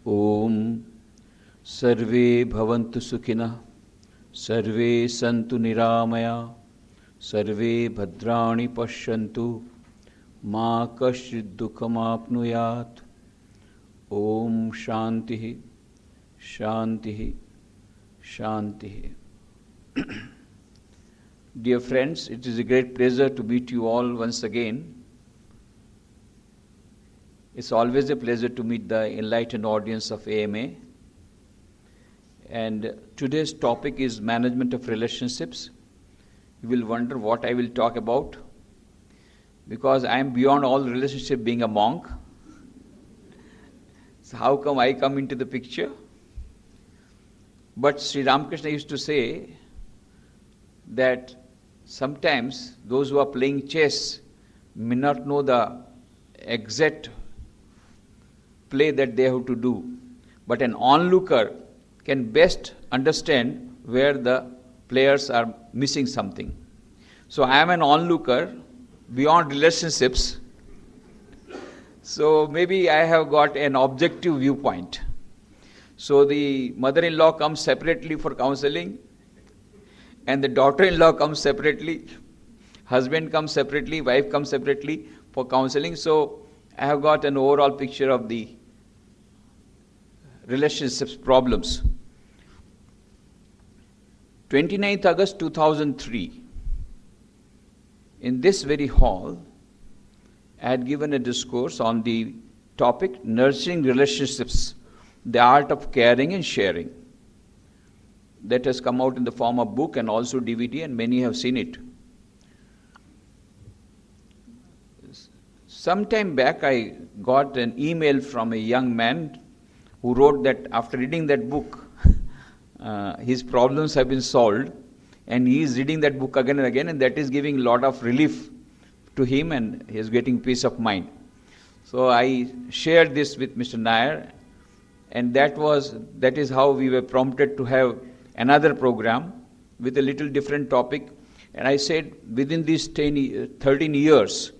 Om Sarve Bhavantu Sukhina Sarve Santu Niramaya Sarve Bhadrani Pashyantu Ma Kashchid Dukham Apnuyat. Om Shantihi Shantihi Shantihi. Dear friends, it is a great pleasure to meet you all once again. It's always a pleasure to meet the enlightened audience of AMA. And today's topic is management of relationships. You will wonder what I will talk about, because I am beyond all relationship being a monk. So how come I come into the picture? But Sri Ramakrishna used to say that sometimes those who are playing chess may not know the exact play that they have to do, but an onlooker can best understand where the players are missing something. So I am an onlooker beyond relationships, so maybe I have got an objective viewpoint. So the mother-in-law comes separately for counseling, and the daughter-in-law comes separately, husband comes separately, wife comes separately for counseling. So I have got an overall picture of the relationships problems. 29th August 2003, in this very hall, I had given a discourse on the topic Nurturing Relationships, the Art of Caring and Sharing. That has come out in the form of book and also DVD, and many have seen it. Some time back I got an email from a young man who wrote that after reading that book, his problems have been solved, and he is reading that book again and again, and that is giving a lot of relief to him, and he is getting peace of mind. So I shared this with Mr. Nair, and that is how we were prompted to have another program with a little different topic. And I said within these 13 years,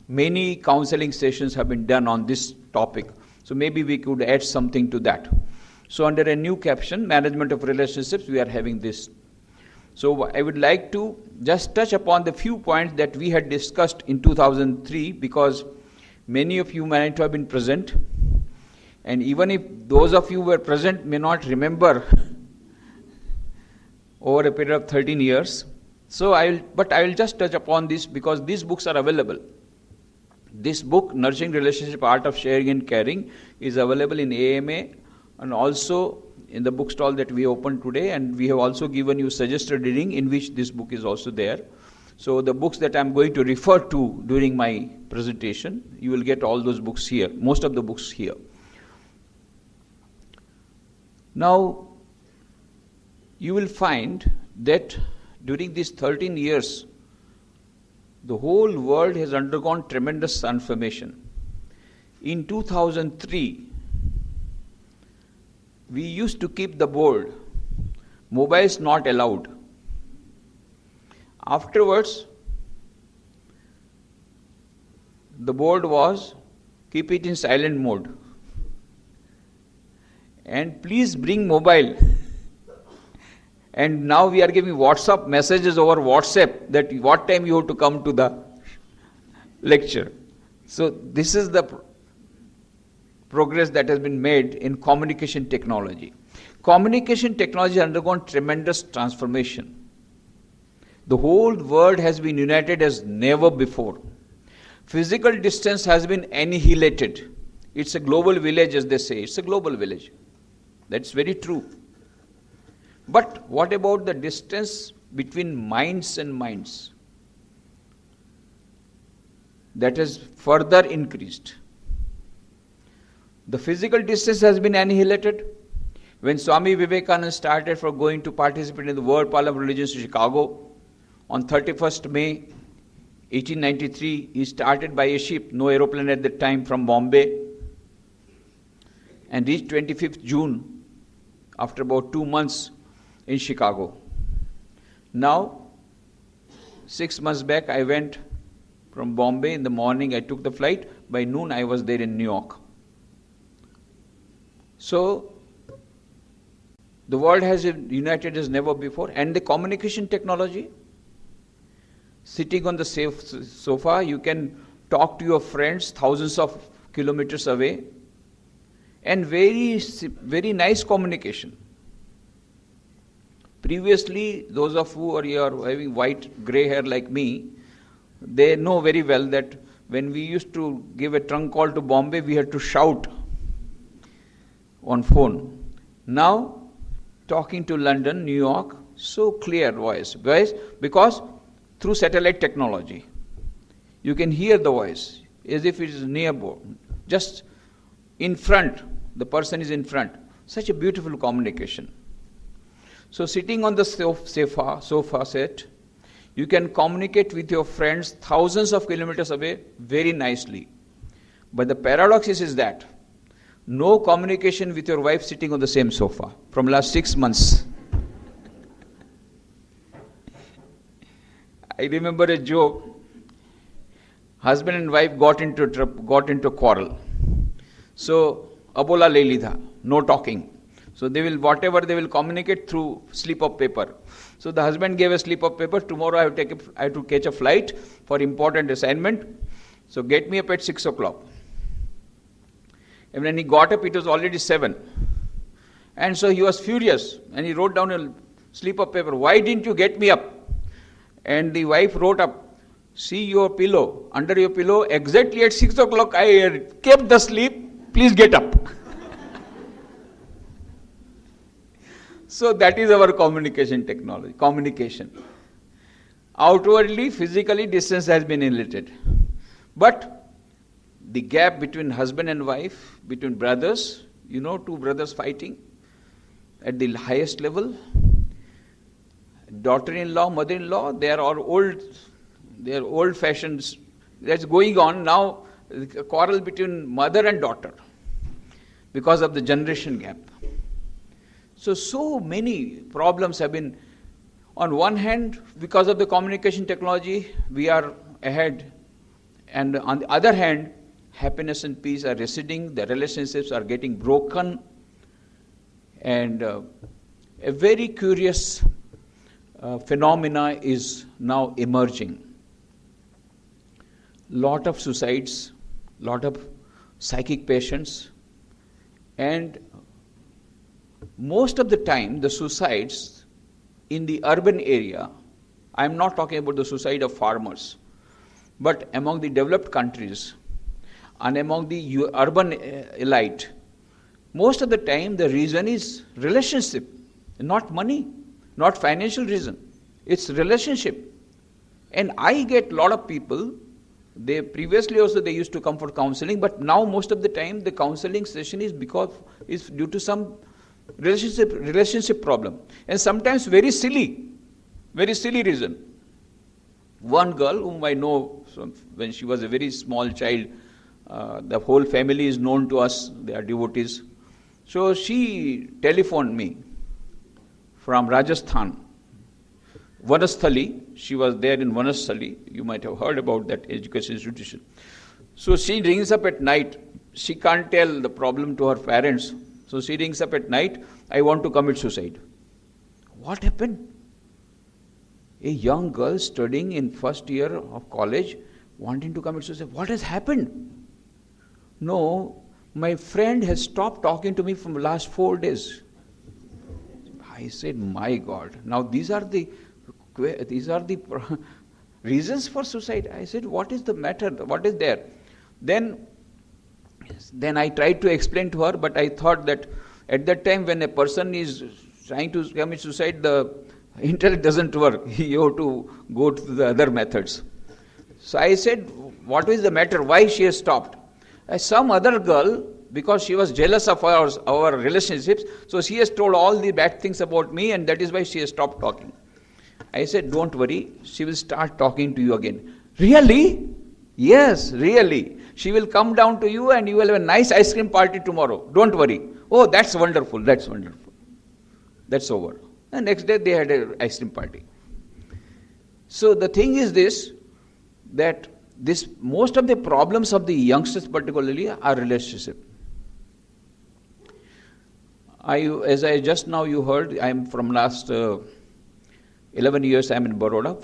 many counseling sessions have been done on this topic. So maybe we could add something to that. So under a new caption, Management of Relationships, we are having this. So I would like to just touch upon the few points that we had discussed in 2003, because many of you might have been present. And even if those of you who were present may not remember over a period of 13 years. So I will just touch upon this, because these books are available. This book, Nurturing Relationship, Art of Sharing and Caring, is available in AMA and also in the bookstall that we opened today, and we have also given you suggested reading in which this book is also there. So the books that I am going to refer to during my presentation, you will get all those books here, most of the books here. Now, you will find that during these 13 years, the whole world has undergone tremendous transformation. In 2003, we used to keep the board, mobiles not allowed. Afterwards, the board was keep it in silent mode. And please bring mobile. And now we are giving WhatsApp messages over WhatsApp that what time you have to come to the lecture. So this is the progress that has been made in communication technology. Communication technology has undergone tremendous transformation. The whole world has been united as never before. Physical distance has been annihilated. It's a global village, as they say. It's a global village. That's very true. But what about the distance between minds and minds? That has further increased. The physical distance has been annihilated. When Swami Vivekananda started for going to participate in the World Parliament of Religions in Chicago, on 31st May 1893, he started by a ship, no aeroplane at that time, from Bombay, and reached 25th June after about 2 months in Chicago. Now, 6 months back, I went from Bombay in the morning. I took the flight. By noon, I was there in New York. So, the world has united as never before, and the communication technology, sitting on the sofa, you can talk to your friends thousands of kilometers away, and very nice communication. Previously, those of who are having white grey hair like me, they know very well that when we used to give a trunk call to Bombay, we had to shout on phone. Now, talking to London, New York, so clear voice. Because through satellite technology, you can hear the voice as if it is nearby, just in front, the person is in front. Such a beautiful communication. So sitting on the sofa set, you can communicate with your friends thousands of kilometers away very nicely. But the paradox is that no communication with your wife sitting on the same sofa from last 6 months. I remember a joke. Husband and wife got into quarrel. So, abola le lidha, no talking. So whatever they will communicate through slip of paper. So the husband gave a slip of paper. Tomorrow I have to catch a flight for important assignment. So get me up at 6 o'clock. And when he got up, it was already 7. And so he was furious. And he wrote down a slip of paper. Why didn't you get me up? And the wife wrote up, see your pillow. Under your pillow, exactly at 6 o'clock, I kept the sleep. Please get up. So that is our communication technology. Communication. Outwardly, physically, distance has been eliminated. But the gap between husband and wife, between brothers, two brothers fighting at the highest level, daughter-in-law, mother-in-law, they are old-fashioned. That's going on now, a quarrel between mother and daughter because of the generation gap. So many problems have been, on one hand, because of the communication technology, we are ahead. And on the other hand, happiness and peace are receding, the relationships are getting broken. And a very curious phenomena is now emerging. Lot of suicides, lot of psychic patients, and most of the time, the suicides in the urban area, I am not talking about the suicide of farmers, but among the developed countries and among the urban elite, most of the time the reason is relationship, not money, not financial reason. It's relationship. And I get a lot of people, previously also they used to come for counseling, but now most of the time the counseling session is due to some relationship problem, and sometimes very silly reason. One girl whom I know when she was a very small child, the whole family is known to us, they are devotees. So she telephoned me from Rajasthan, Vanasthali. She was there in Vanasthali. You might have heard about that education institution. So she rings up at night. She can't tell the problem to her parents. So she rings up at night, I want to commit suicide. What happened? A young girl studying in first year of college wanting to commit suicide. What has happened? No, my friend has stopped talking to me from the last 4 days. I said, my God. Now these are the reasons for suicide. I said, what is the matter? What is there? Then I tried to explain to her, but I thought that at that time when a person is trying to commit suicide, the intellect doesn't work. You have to go to the other methods. So I said, what is the matter? Why she has stopped? Some other girl, because she was jealous of our relationships, so she has told all the bad things about me, and that is why she has stopped talking. I said, don't worry, she will start talking to you again. Really? Yes, really. She will come down to you and you will have a nice ice cream party tomorrow. Don't worry. Oh, that's wonderful. That's over. The next day they had an ice cream party. So the thing is that most of the problems of the youngsters particularly are relationship. As I just now you heard, I am from last 11 years I am in Baroda.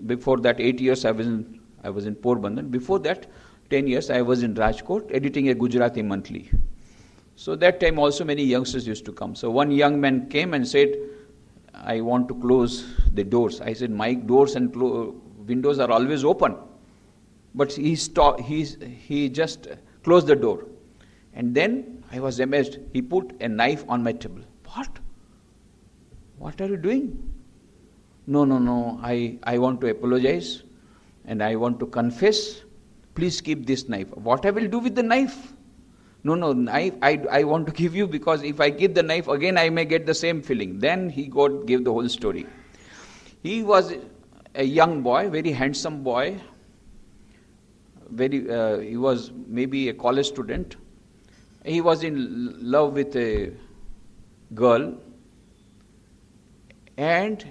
Before that 8 years I was in Porbandar. Before that 10 years I was in Rajkot editing a Gujarati monthly. So that time also many youngsters used to come. So one young man came and said, I want to close the doors. I said, my doors and windows are always open. But he just closed the door. And then I was amazed. He put a knife on my table. What? What are you doing? No. I want to apologize and I want to confess. Please keep this knife. What I will do with the knife? No, knife I want to give you, because if I give the knife again I may get the same feeling. Then he gave the whole story. He was a young boy, very handsome boy. He was maybe a college student. He was in love with a girl, and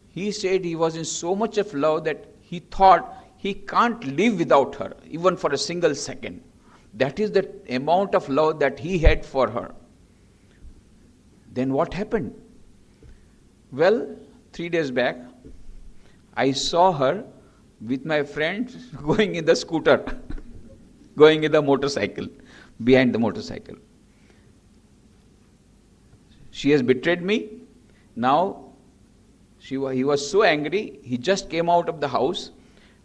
he said he was in so much of love that he thought he can't live without her, even for a single second. That is the amount of love that he had for her. Then what happened? Well, 3 days back, I saw her with my friend going in the scooter, going in the motorcycle, behind the motorcycle. She has betrayed me. Now, he was so angry, he just came out of the house.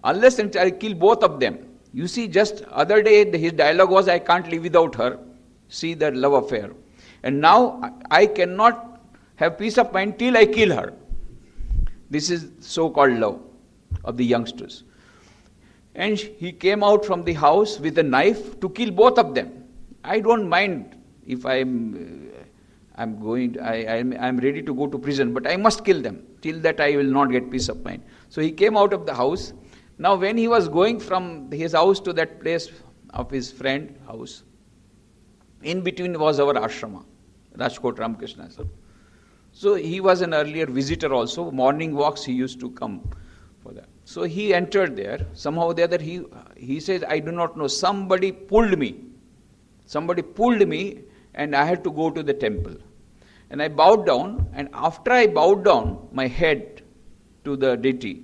Unless until I kill both of them. You see, just other day his dialogue was, I can't live without her. See that love affair. And now I cannot have peace of mind till I kill her. This is so-called love of the youngsters. And he came out from the house with a knife to kill both of them. I don't mind if I'm ready to go to prison, but I must kill them. Till that I will not get peace of mind. So he came out of the house. Now when he was going from his house to that place of his friend house, in between was our ashrama, Rajkot Ramakrishna. So he was an earlier visitor also. Morning walks he used to come for that. So he entered there. Somehow or the other he says, I do not know, somebody pulled me. Somebody pulled me and I had to go to the temple. And I bowed down, and after I bowed down my head to the deity,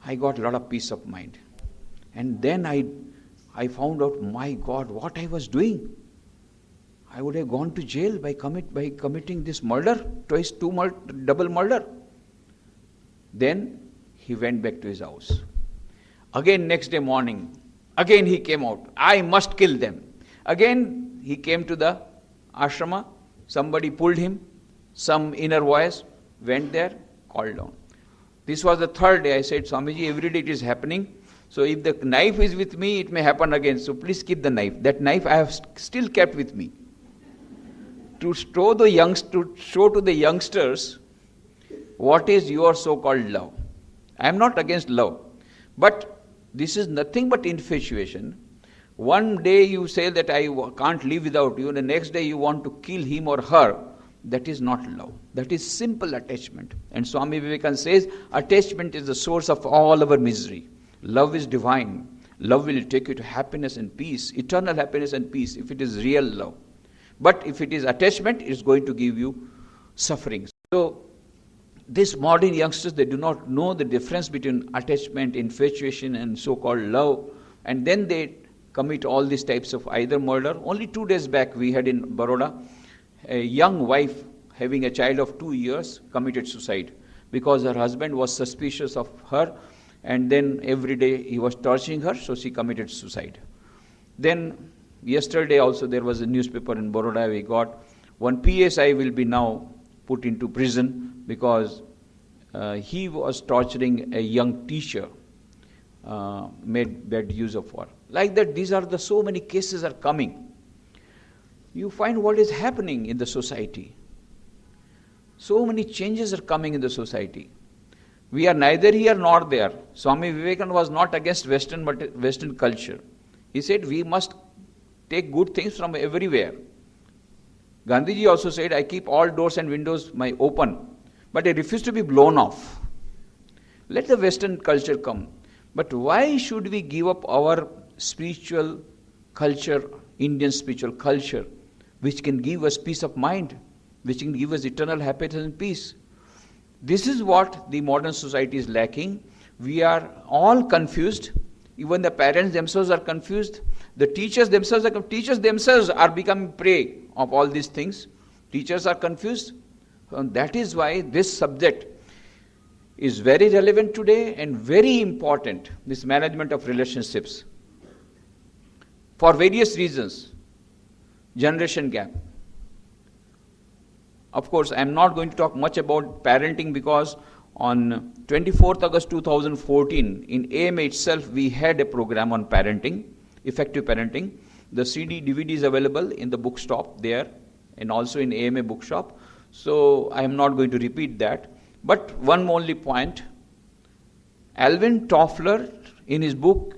I got a lot of peace of mind. And then I found out, my God, what I was doing. I would have gone to jail by committing this murder, double murder. Then he went back to his house. Again next day morning, again he came out. I must kill them. Again he came to the ashrama. Somebody pulled him. Some inner voice went there, called down. This was the third day. I said, Swamiji, every day it is happening. So if the knife is with me, it may happen again. So please keep the knife. That knife I have still kept with me. To show to the youngsters what is your so-called love. I am not against love. But this is nothing but infatuation. One day you say that I can't live without you. The next day you want to kill him or her. That is not love. That is simple attachment. And Swami Vivekananda says, attachment is the source of all our misery. Love is divine. Love will take you to happiness and peace, eternal happiness and peace, if it is real love. But if it is attachment, it is going to give you suffering. So, these modern youngsters, they do not know the difference between attachment, infatuation, and so-called love. And then they commit all these types of either murder. Only 2 days back, we had in Baroda, a young wife having a child of 2 years committed suicide because her husband was suspicious of her, and then every day he was torturing her, so she committed suicide. Then yesterday also there was a newspaper in Baroda, we got one PSI will be now put into prison because he was torturing a young teacher, made bad use of her. Like that, these are the so many cases are coming. You find what is happening in the society. So many changes are coming in the society. We are neither here nor there. Swami Vivekananda was not against Western culture. He said we must take good things from everywhere. Gandhiji also said, I keep all doors and windows open, but I refuse to be blown off. Let the Western culture come. But why should we give up our spiritual culture, Indian spiritual culture, which can give us peace of mind, which can give us eternal happiness and peace. This is what the modern society is lacking. We are all confused. Even the parents themselves are confused. The teachers themselves are becoming prey of all these things. Teachers are confused. And that is why this subject is very relevant today and very important, this management of relationships. For various reasons. Generation gap. Of course, I am not going to talk much about parenting because on 24th August 2014, in AMA itself, we had a program on parenting, effective parenting. The CD, DVD is available in the bookshop there and also in AMA bookshop. So I am not going to repeat that. But one only point, Alvin Toffler in his book,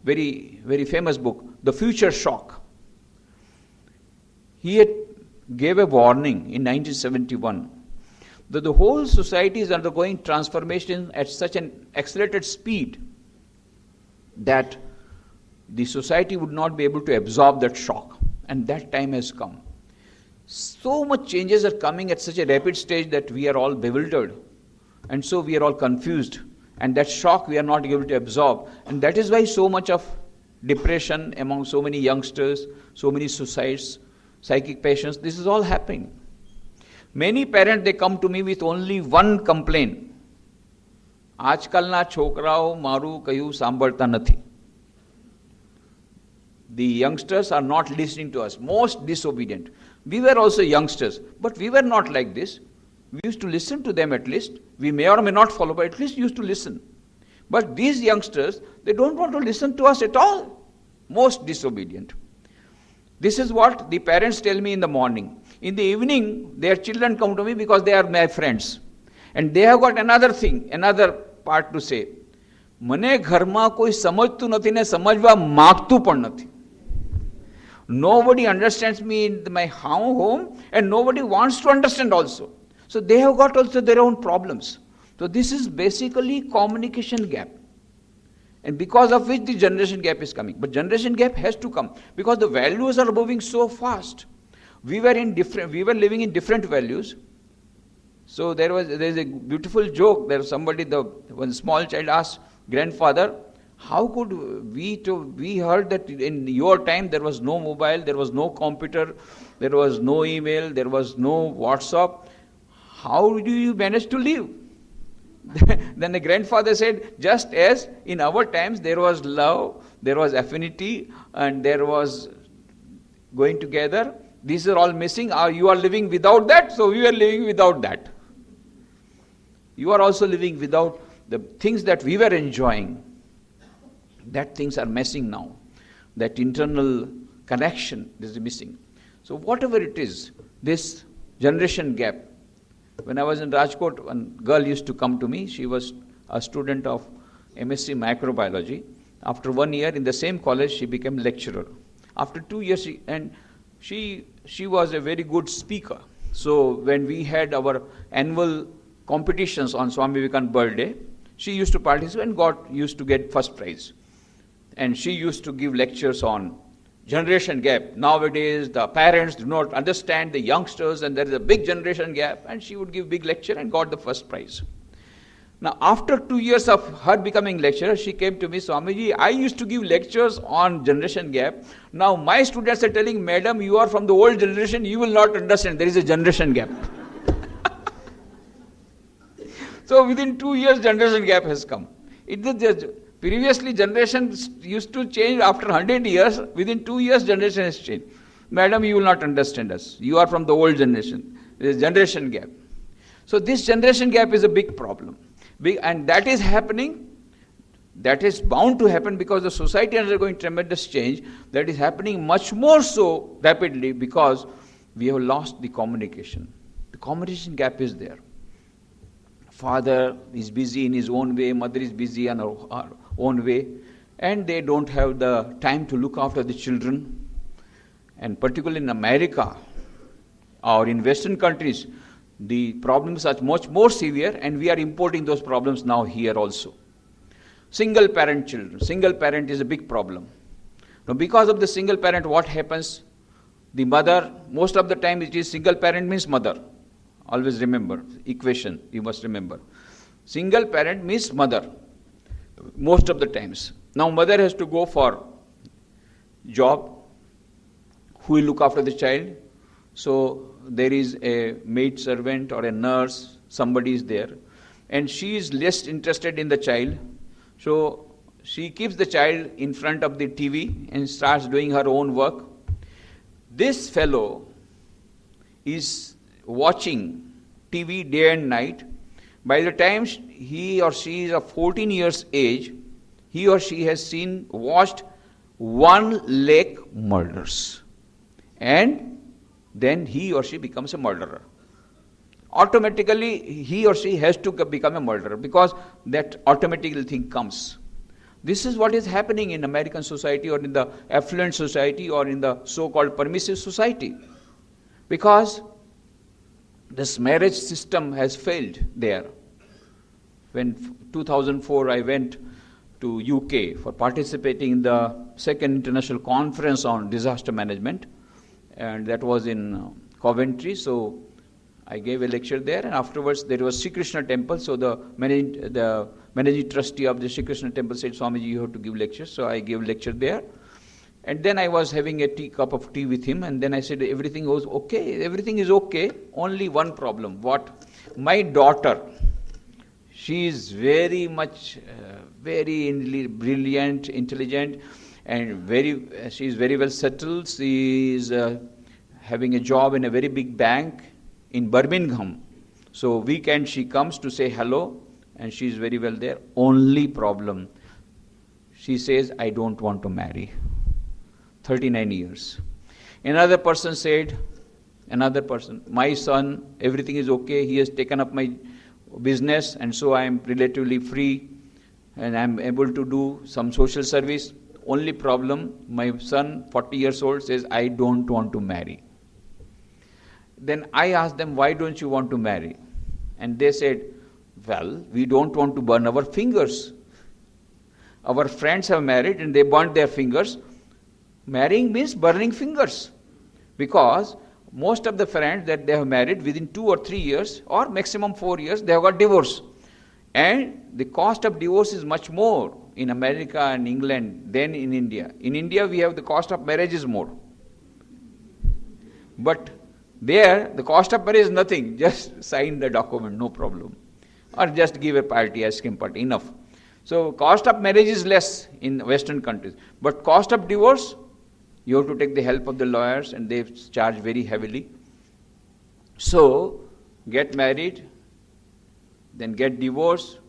very, very famous book, The Future Shock, he had gave a warning in 1971 that the whole society is undergoing transformation at such an accelerated speed that the society would not be able to absorb that shock. And that time has come. So much changes are coming at such a rapid stage that we are all bewildered. And so we are all confused. And that shock we are not able to absorb. And that is why so much of depression among so many youngsters, so many suicides, psychic patients, this is all happening. Many parents, they come to me with only one complaint. આજકાલના છોકરાઓ મારું કયું સાંભળતા નથી. The youngsters are not listening to us, most disobedient. We were also youngsters, but we were not like this. We used to listen to them at least. We may or may not follow, but at least used to listen. But these youngsters, they don't want to listen to us at all. Most disobedient. This is what the parents tell me in the morning. In the evening, their children come to me because they are my friends. And they have got another thing, another part to say. મને ઘરમાં કોઈ સમજતું નથી ને સમજવા માગતું પણ નથી. Nobody understands me in my home and nobody wants to understand also. So they have got also their own problems. So this is basically communication gap. And because of which the generation gap is coming. But generation gap has to come because the values are moving so fast. We were living in different values. So there is a beautiful joke. There was somebody, one small child asked, grandfather, how could we heard that in your time there was no mobile, there was no computer, there was no email, there was no WhatsApp. How do you manage to live? Then the grandfather said, just as in our times there was love, there was affinity, and there was going together, these are all missing. You are living without that, so we are living without that. You are also living without the things that we were enjoying. That things are missing now. That internal connection is missing. So whatever it is, this generation gap. When I was in Rajkot, one girl used to come to me. She was a student of MSc Microbiology. After 1 year in the same college, she became lecturer. After 2 years, she was a very good speaker. So when we had our annual competitions on Swami Vivekananda's birthday, she used to participate and used to get first prize. And she used to give lectures on generation gap. Nowadays, the parents do not understand the youngsters and there is a big generation gap. And she would give big lecture and got the first prize. Now, after 2 years of her becoming lecturer, she came to me, Swamiji, I used to give lectures on generation gap. Now, my students are telling, Madam, you are from the old generation, you will not understand. There is a generation gap. So, within 2 years, generation gap has come. Previously, generation used to change after 100 years. Within 2 years, generation has changed. Madam, you will not understand us. You are from the old generation. There is generation gap. So, this generation gap is a big problem. And that is happening. That is bound to happen because the society is undergoing tremendous change. That is happening much more so rapidly because we have lost the communication. The communication gap is there. Father is busy in his own way, mother is busy in her own way, and they don't have the time to look after the children. And particularly in America or in Western countries, the problems are much more severe, and we are importing those problems now here also. Single parent children. Single parent is a big problem. Now, because of the single parent, what happens? The mother, most of the time it is single parent means mother. Always remember, equation you must remember. Single parent means mother, most of the times. Now mother has to go for job. Who will look after the child? So there is a maid servant or a nurse, somebody is there. And she is less interested in the child. So she keeps the child in front of the TV and starts doing her own work. This fellow is watching TV day and night. By the time he or she is of 14 years age, he or she has watched 1 lakh murders. And then he or she becomes a murderer. Automatically, he or she has to become a murderer because that automatically thing comes. This is what is happening in American society or in the affluent society or in the so-called permissive society. Because this marriage system has failed there. When 2004 I went to UK for participating in the second international conference on disaster management, and that was in Coventry. So I gave a lecture there, and afterwards there was Sri Krishna temple. So the managing trustee of the Sri Krishna temple said, Swamiji, you have to give lectures. So I gave lecture there. And then I was having a cup of tea with him, and then I said, everything was okay, everything is okay, only one problem. What? My daughter, she is very much, very brilliant, intelligent, and she is very well settled. She is having a job in a very big bank in Birmingham. So weekend she comes to say hello, and she is very well there. Only problem, she says, I don't want to marry. 39 years. Another person said, my son, everything is okay, he has taken up my business, and so I am relatively free, and I am able to do some social service. Only problem, my son, 40 years old, says, I don't want to marry. Then I asked them, why don't you want to marry? And they said, well, we don't want to burn our fingers. Our friends have married and they burnt their fingers. Marrying means burning fingers. Because most of the friends that they have married within 2 or 3 years or maximum 4 years, they have got divorced. And the cost of divorce is much more in America and England than in India. In India, we have the cost of marriage is more. But there, the cost of marriage is nothing. Just sign the document, no problem. Or just give a party, ice cream party, enough. So cost of marriage is less in Western countries. But cost of divorce, you have to take the help of the lawyers, and they charge very heavily. So, get married, then get divorced,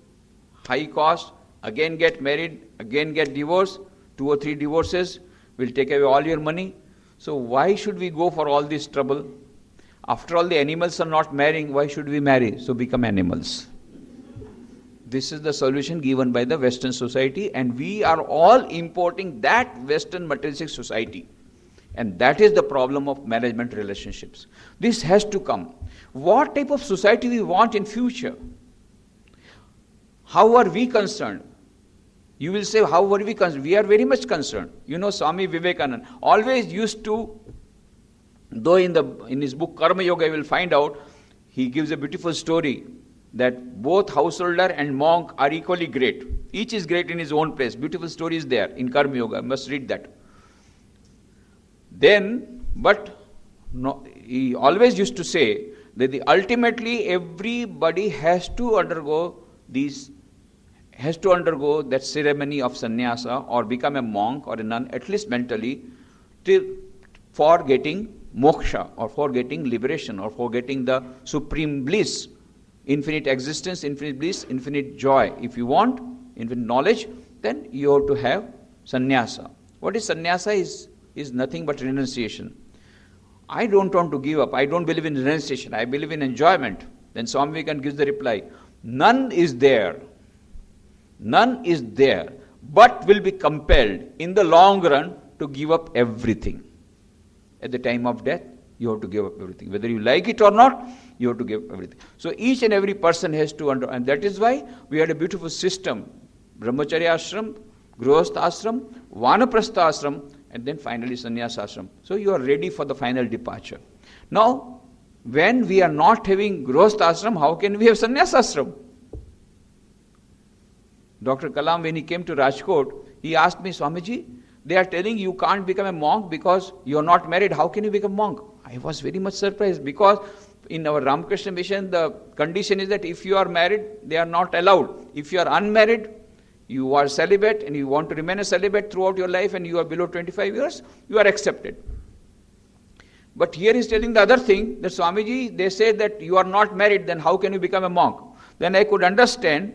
high cost, again get married, again get divorced, 2 or 3 divorces will take away all your money. So why should we go for all this trouble? After all, the animals are not marrying, why should we marry? So become animals. This is the solution given by the Western society, and we are all importing that Western materialistic society. And that is the problem of management relationships. This has to come. What type of society we want in future? How are we concerned? You will say, how are we concerned? We are very much concerned. You know, Swami Vivekananda always used to, though in his book Karma Yoga you will find out, he gives a beautiful story that both householder and monk are equally great. Each is great in his own place. Beautiful story is there in Karma Yoga. I must read that. He always used to say that ultimately everybody has to undergo that ceremony of sannyasa or become a monk or a nun, at least mentally, for getting moksha or for getting liberation or for getting the supreme bliss, infinite existence, infinite bliss, infinite joy. If you want infinite knowledge, then you have to have sannyasa. What is sannyasa is nothing but renunciation. I don't want to give up. I don't believe in renunciation. I believe in enjoyment. Then Swami Vivekananda gives the reply, none is there, but will be compelled in the long run to give up everything. At the time of death, you have to give up everything. Whether you like it or not, you have to give up everything. So each and every person has to and that is why we had a beautiful system. Brahmacharya ashram, Grihastha ashram, Vanaprastha ashram, and then finally sannyas ashram. So you are ready for the final departure. Now, when we are not having grihastha ashram, how can we have sannyas ashram? Dr. Kalam, when he came to Rajkot, he asked me, Swamiji, they are telling you can't become a monk because you are not married. How can you become a monk? I was very much surprised, because in our Ramakrishna mission, the condition is that if you are married, they are not allowed. If you are unmarried, you are celibate and you want to remain a celibate throughout your life and you are below 25 years, you are accepted. But here he is telling the other thing, that Swamiji, they say that you are not married, then how can you become a monk? Then I could understand.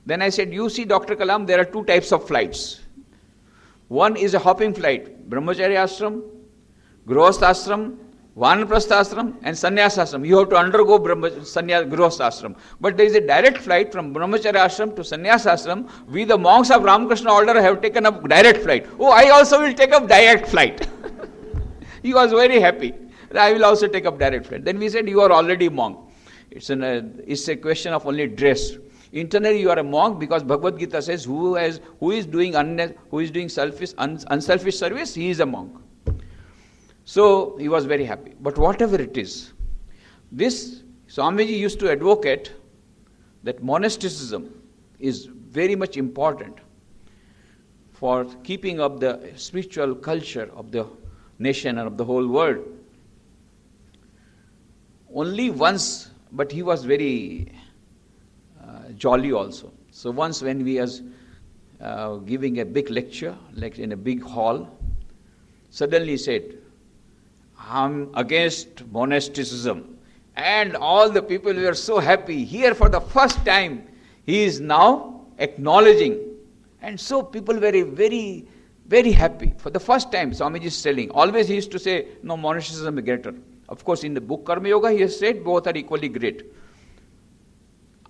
Then I said, you see Dr. Kalam, there are two types of flights. One is a hopping flight, Brahmacharya ashram, Grihastha ashram, Vanaprastha ashram and Sannyas ashram. You have to undergo Grihastha ashram. But there is a direct flight from Brahmacharya ashram to Sannyas ashram. We the monks of Ramakrishna order have taken up direct flight. Oh, I also will take up direct flight. He was very happy. I will also take up direct flight. Then we said, you are already monk. It's a question of only dress. Internally you are a monk, because Bhagavad Gita says who is doing unselfish service, he is a monk. So he was very happy. But whatever it is, this Swamiji used to advocate that monasticism is very much important for keeping up the spiritual culture of the nation and of the whole world. Only once, but he was very jolly also. So once when we was giving a big lecture, like in a big hall, suddenly he said, I'm against monasticism. And all the people were so happy. Here for the first time, he is now acknowledging. And so people were very, very happy. For the first time, Swamiji is telling. Always he used to say, no, monasticism is greater. Of course, in the book Karma Yoga, he has said both are equally great.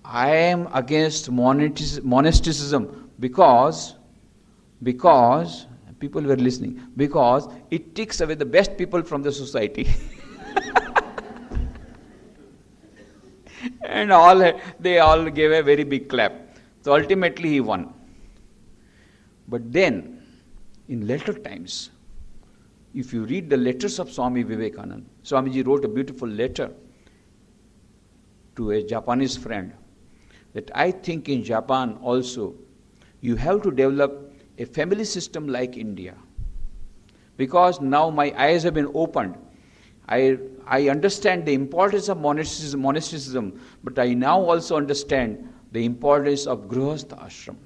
I am against monasticism because people were listening, because it takes away the best people from the society. And they all gave a very big clap. So ultimately he won. But then, in later times, if you read the letters of Swami Vivekananda, Swamiji wrote a beautiful letter to a Japanese friend, that I think in Japan also, you have to develop a family system like India. Because now my eyes have been opened. I understand the importance of monasticism, but I now also understand the importance of Grihastha ashram.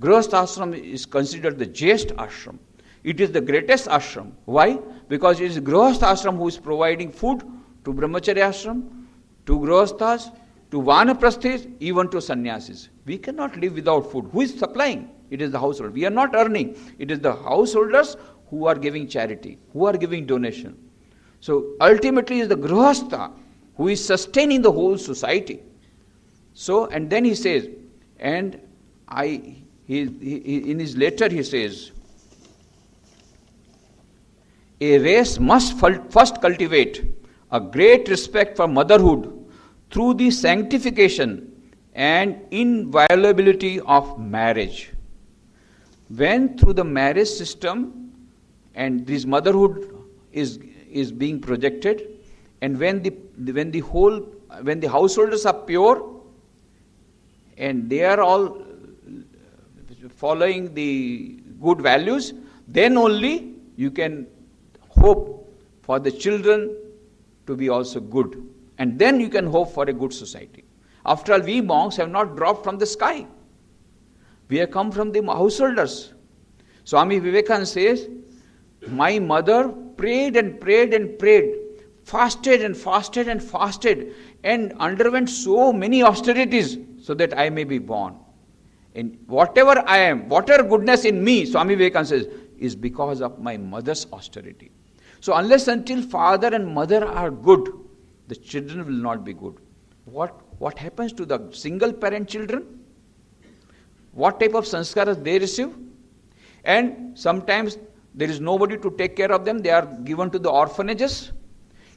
Grihastha ashram is considered the Jyesht ashram. It is the greatest ashram. Why? Because it is Grihastha ashram who is providing food to Brahmacharya ashram, to Grihasthas, to Vanaprasthis, even to Sannyasis. We cannot live without food. Who is supplying? It is the household. We are not earning. It is the householders who are giving charity, who are giving donation. So ultimately it is the Grihastha who is sustaining the whole society. So, and then he says, in his letter he says, a race must first cultivate a great respect for motherhood through the sanctification and inviolability of marriage. When through the marriage system and this motherhood is being projected, and when the householders are pure and they are all following the good values, then only you can hope for the children to be also good. And then you can hope for a good society. After all, we monks have not dropped from the sky. We have come from the householders. Swami Vivekananda says, my mother prayed and prayed and prayed, fasted and fasted and fasted, and underwent so many austerities so that I may be born. And whatever I am, whatever goodness in me, Swami Vivekananda says, is because of my mother's austerity. So unless until father and mother are good, the children will not be good. What happens to the single parent children? What type of sanskaras they receive? And sometimes there is nobody to take care of them. They are given to the orphanages.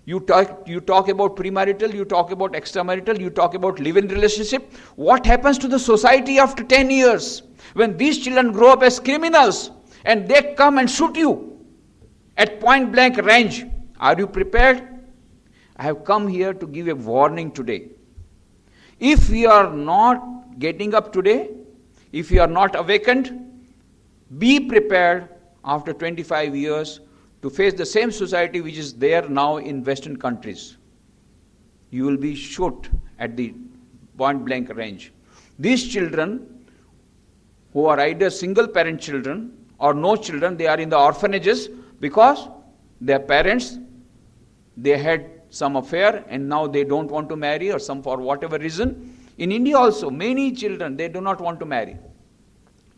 You talk about premarital, you talk about extramarital, you talk about live-in relationship. What happens to the society after 10 years? When these children grow up as criminals and they come and shoot you. at point blank range. Are you prepared? I have come here to give a warning today. If we are not getting up today, if we are not awakened, be prepared after 25 years to face the same society which is there now in Western countries. You will be shot at the point blank range. These children who are either single parent children or no children, they are in the orphanages because their parents, they had some affair and now they don't want to marry, or some for whatever reason. In India also, many children, they do not want to marry.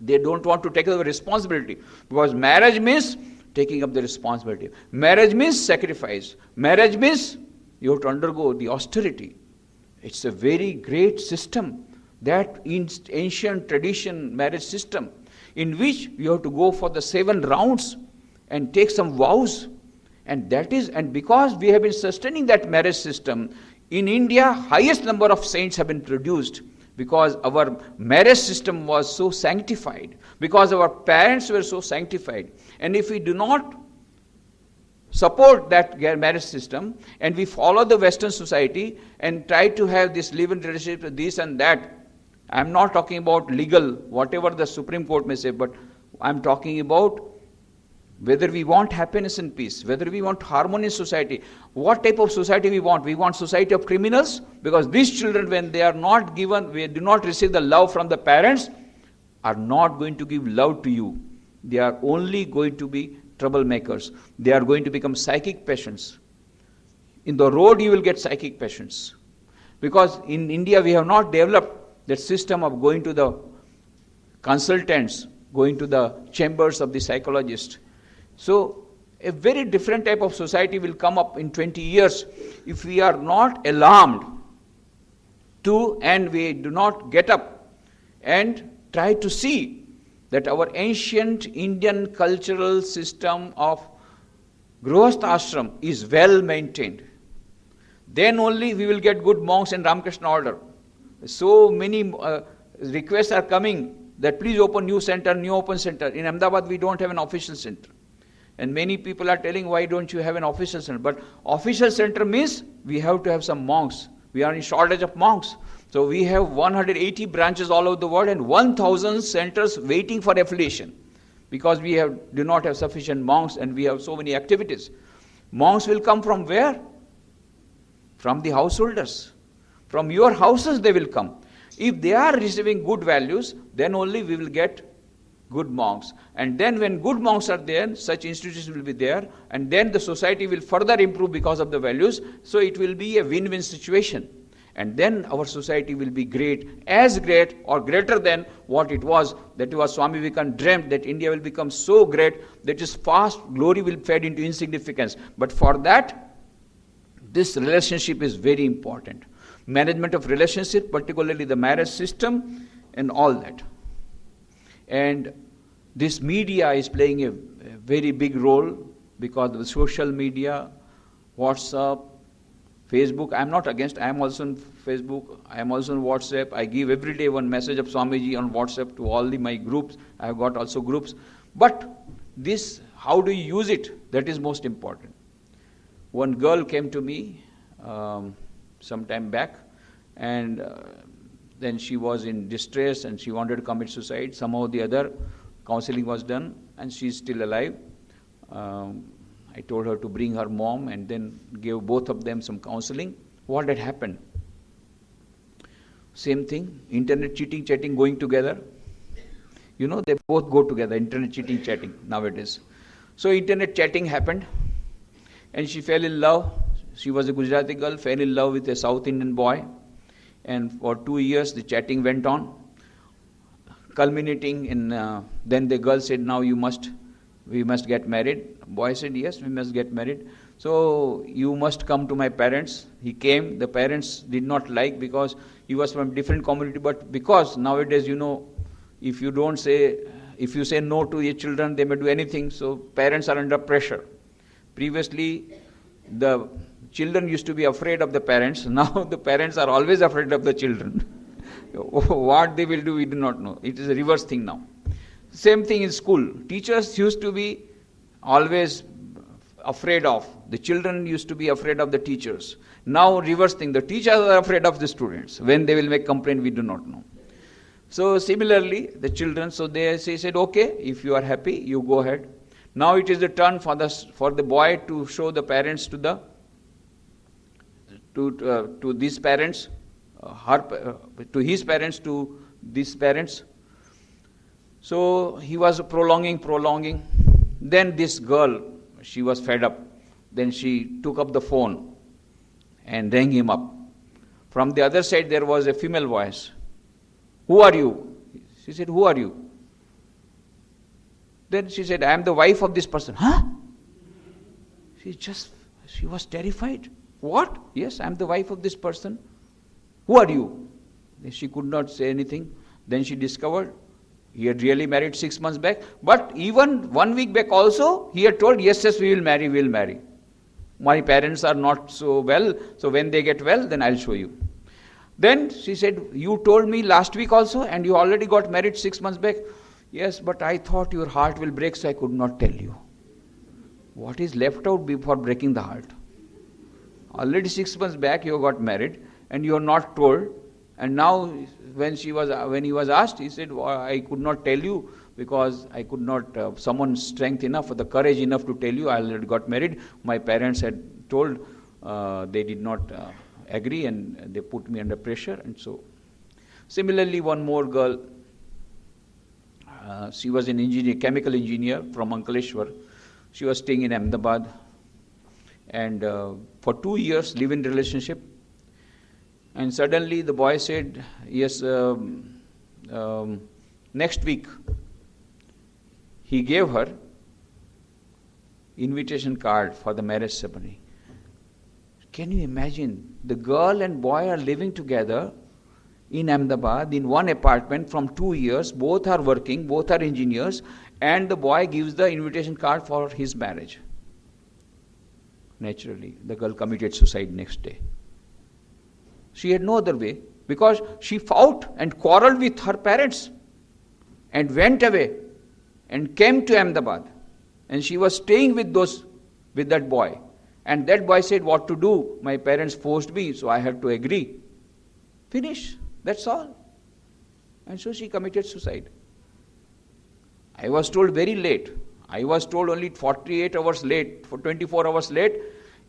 They don't want to take up the responsibility, because marriage means taking up the responsibility. Marriage means sacrifice. Marriage means you have to undergo the austerity. It's a very great system, that ancient tradition marriage system, in which you have to go for the 7 rounds and take some vows. And that is, and because we have been sustaining that marriage system, in India, highest number of saints have been produced, because our marriage system was so sanctified, because our parents were so sanctified. And if we do not support that marriage system, and we follow the Western society and try to have this live-in relationship, this and that, I am not talking about legal, whatever the Supreme Court may say, but I am talking about whether we want happiness and peace, whether we want harmonious society, what type of society we want. We want society of criminals, because these children, when they are not given, we do not receive the love from the parents, are not going to give love to you. They are only going to be troublemakers. They are going to become psychic patients. In the road you will get psychic patients. Because in India we have not developed that system of going to the consultants, going to the chambers of the psychologist. So a very different type of society will come up in 20 years if we are not alarmed to, and we do not get up and try to see that our ancient Indian cultural system of Grihastha ashram is well maintained. Then only we will get good monks and Ramakrishna order. So many requests are coming that please open new center, new open center. In Ahmedabad we don't have an official center. And many people are telling, why don't you have an official center? But official center means we have to have some monks. We are in shortage of monks. So we have 180 branches all over the world and 1,000 centers waiting for affiliation, because we do not have sufficient monks and we have so many activities. Monks will come from where? From the householders. From your houses they will come. If they are receiving good values, then only we will get good monks. And then when good monks are there, such institutions will be there, and then the society will further improve because of the values. So it will be a win-win situation. And then our society will be great, as great or greater than what it was. That was Swami Vivekananda dreamt, that India will become so great that its fast glory will fade into insignificance. But for that, this relationship is very important. Management of relationship, particularly the marriage system and all that. And this media is playing a very big role, because of the social media, WhatsApp, Facebook. I am not against, I am also on Facebook, I am also on WhatsApp. I give every day one message of Swamiji on WhatsApp to all my groups. I have got also groups. But this, how do you use it? That is most important. One girl came to me some time back, and then she was in distress and she wanted to commit suicide. Somehow or the other, counseling was done and she is still alive. I told her to bring her mom and then gave both of them some counseling. What had happened? Same thing, internet cheating, chatting going together. You know, they both go together, internet cheating, chatting nowadays. So internet chatting happened and she fell in love. She was a Gujarati girl, fell in love with a South Indian boy. And for 2 years the chatting went on, culminating in, then the girl said, now we must get married. Boy said, yes, we must get married. So you must come to my parents. He came. The parents did not like, because he was from different community, but because nowadays, you know, if you say no to your children, they may do anything. So parents are under pressure. Previously, the children used to be afraid of the parents. Now the parents are always afraid of the children. What they will do, we do not know. It is a reverse thing now. Same thing in school. Teachers used to be always afraid of. The children used to be afraid of the teachers. Now reverse thing, the teachers are afraid of the students. When they will make complaint, we do not know. So similarly, the children, so they said, okay, if you are happy, you go ahead. Now it is the turn for the boy to show the parents to these parents, to his parents, to these parents. So he was prolonging. Then this girl, she was fed up. Then she took up the phone and rang him up. From the other side there was a female voice. Who are you? She said, who are you? Then she said, I am the wife of this person. Huh? She was terrified. What? Yes, I am the wife of this person. Who are you? She could not say anything. Then she discovered he had really married 6 months back. But even 1 week back also, he had told, yes, we will marry. My parents are not so well, so when they get well, then I'll show you. Then she said, you told me last week also, and you already got married 6 months back. Yes, but I thought your heart will break, so I could not tell you. What is left out before breaking the heart? Already 6 months back you got married, and you are not told. And now when he was asked, he said, I could not tell you because I could not summon strength enough or the courage enough to tell you I already got married. My parents had told, they did not agree, and they put me under pressure. And so similarly, one more girl, she was an engineer, chemical engineer from Nikhileshawrananda. She was staying in Ahmedabad, and for 2 years live-in relationship. And suddenly the boy said, yes, next week. He gave her invitation card for the marriage ceremony. Can you imagine? The girl and boy are living together in Ahmedabad in one apartment from 2 years. Both are working, both are engineers, and the boy gives the invitation card for his marriage. Naturally, the girl committed suicide next day. She had no other way, because she fought and quarreled with her parents and went away and came to Ahmedabad, and she was staying with that boy. And that boy said, what to do? My parents forced me, so I had to agree. Finish. That's all. And so she committed suicide. I was told very late. I was told only 48 hours late, for 24 hours late.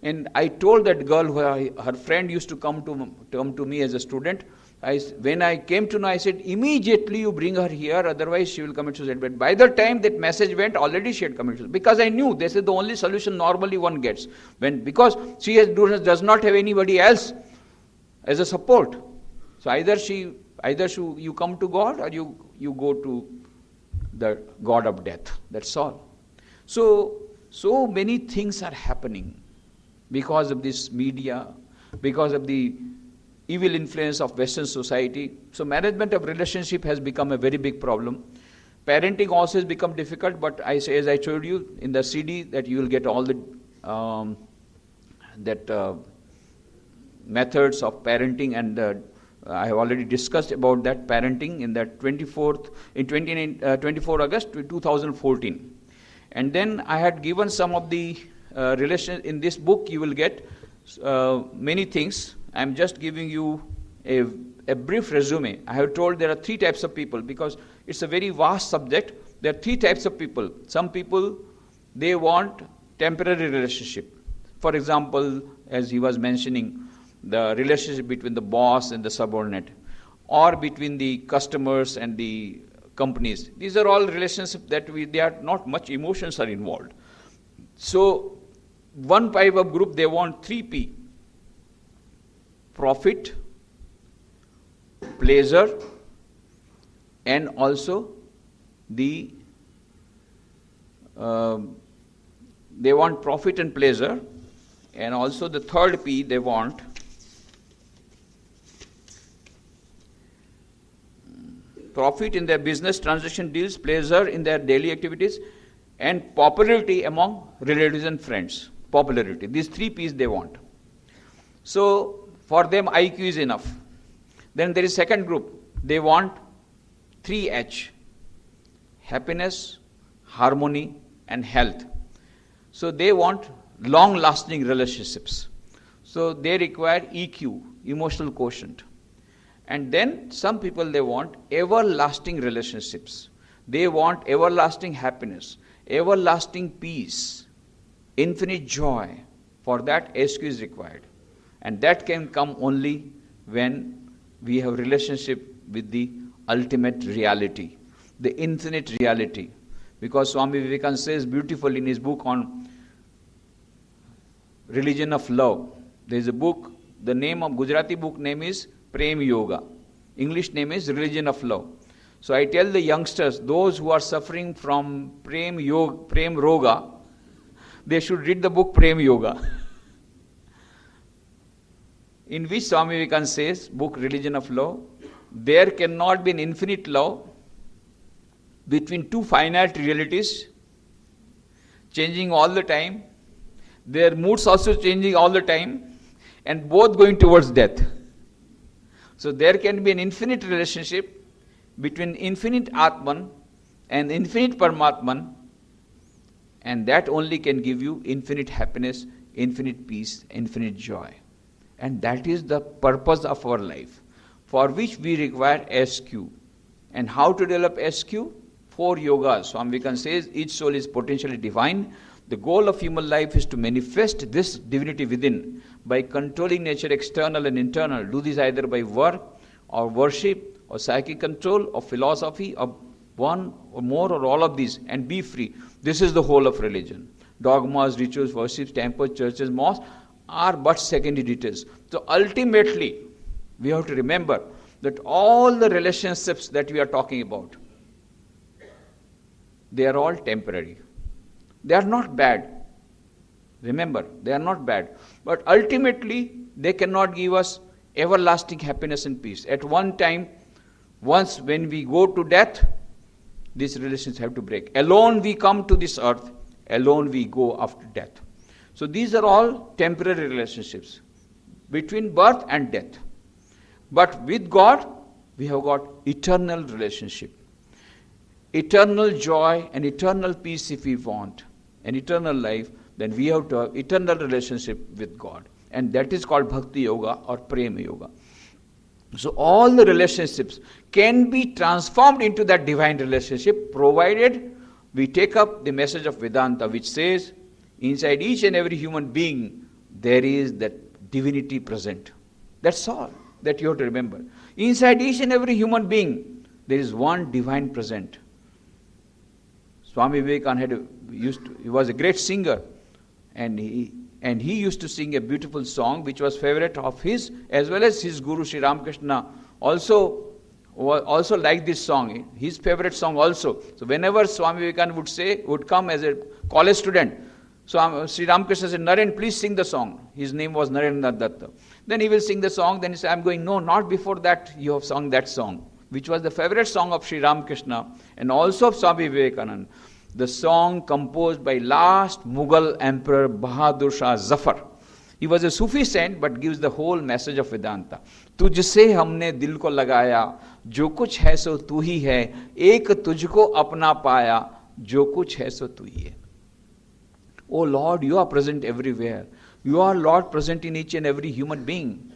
And I told that girl, her friend used to come to me as a student. When I came to know, I said, immediately you bring her here, otherwise she will commit suicide. But by the time that message went, already she had committed suicide. Because I knew this is the only solution normally one gets. Because she does not have anybody else as a support. So either you come to God, or you go to the God of death. That's all. So many things are happening because of this media, because of the evil influence of Western society. So management of relationship has become a very big problem. Parenting also has become difficult, but as I told you in the CD, that you will get all the methods of parenting, and I have already discussed about that parenting in that 24 August 2014. And then I had given some of the relations in this book. You will get many things. I am just giving you a brief resume. I have told there are 3 types of people, because it's a very vast subject. There are 3 types of people. Some people, they want temporary relationship. For example, as he was mentioning, the relationship between the boss and the subordinate, or between the customers and the companies. These are all relationships that they are not much emotions are involved. So one type of group, they want 3P: profit, pleasure, and also they want profit and pleasure, and also the third P, they want profit in their business transaction deals, pleasure in their daily activities, and popularity among relatives and friends. Popularity. These 3 P's they want. So for them IQ is enough. Then there is second group. They want 3H: happiness, harmony, and health. So they want long-lasting relationships. So they require EQ, emotional quotient. And then some people, they want everlasting relationships. They want everlasting happiness, everlasting peace, infinite joy. For that, SQ is required. And that can come only when we have relationship with the ultimate reality, the infinite reality. Because Swami Vivekananda says beautifully in his book on religion of love. There is a book, the name of Gujarati book name is Prem Yoga. English name is Religion of Love. So I tell the youngsters, those who are suffering from Prem Roga, they should read the book Prem Yoga. In which Swami Vivekananda says, book Religion of Love, there cannot be an infinite love between two finite realities, changing all the time, their moods also changing all the time, and both going towards death. So there can be an infinite relationship between infinite Atman and infinite Paramatman, and that only can give you infinite happiness, infinite peace, infinite joy. And that is the purpose of our life, for which we require SQ. And how to develop SQ? 4 yogas. Swami Vivekananda says each soul is potentially divine. The goal of human life is to manifest this divinity within by controlling nature external and internal. Do this either by work or worship or psychic control or philosophy or one or more or all of these, and be free. This is the whole of religion. Dogmas, rituals, worships, temples, churches, mosques are but secondary details. So ultimately, we have to remember that all the relationships that we are talking about, they are all temporary. They are not bad. Remember, they are not bad. But ultimately, they cannot give us everlasting happiness and peace. At one time, once when we go to death, these relations have to break. Alone we come to this earth, alone we go after death. So these are all temporary relationships between birth and death. But with God, we have got eternal relationship. Eternal joy and eternal peace if we want, and eternal life, then we have to have eternal relationship with God. And that is called Bhakti Yoga or Prema Yoga. So all the relationships can be transformed into that divine relationship, provided we take up the message of Vedanta, which says, inside each and every human being, there is that divinity present. That's all that you have to remember. Inside each and every human being, there is one divine present. Swami Vivekananda he was a great singer, and he used to sing a beautiful song which was favorite of his, as well as his Guru Sri Ramakrishna also liked this song, his favorite song also. So whenever Swami Vivekananda would come as a college student, so Sri Ramakrishna said, Naren, please sing the song. His name was Narendra Datta. Then he will sing the song, then he said, I'm going, no, not before that you have sung that song, which was the favorite song of Sri Ramakrishna and also of Swami Vivekananda. The song composed by last Mughal Emperor Bahadur Shah Zafar. He was a Sufi saint but gives the whole message of Vedanta. तुझसे हमने दिल को लगाया, जो कुछ है सो तू ही है, एक तुझको अपना पाया, जो कुछ है सो तू ही है. Oh Lord, you are present everywhere. You are Lord present in each and every human being.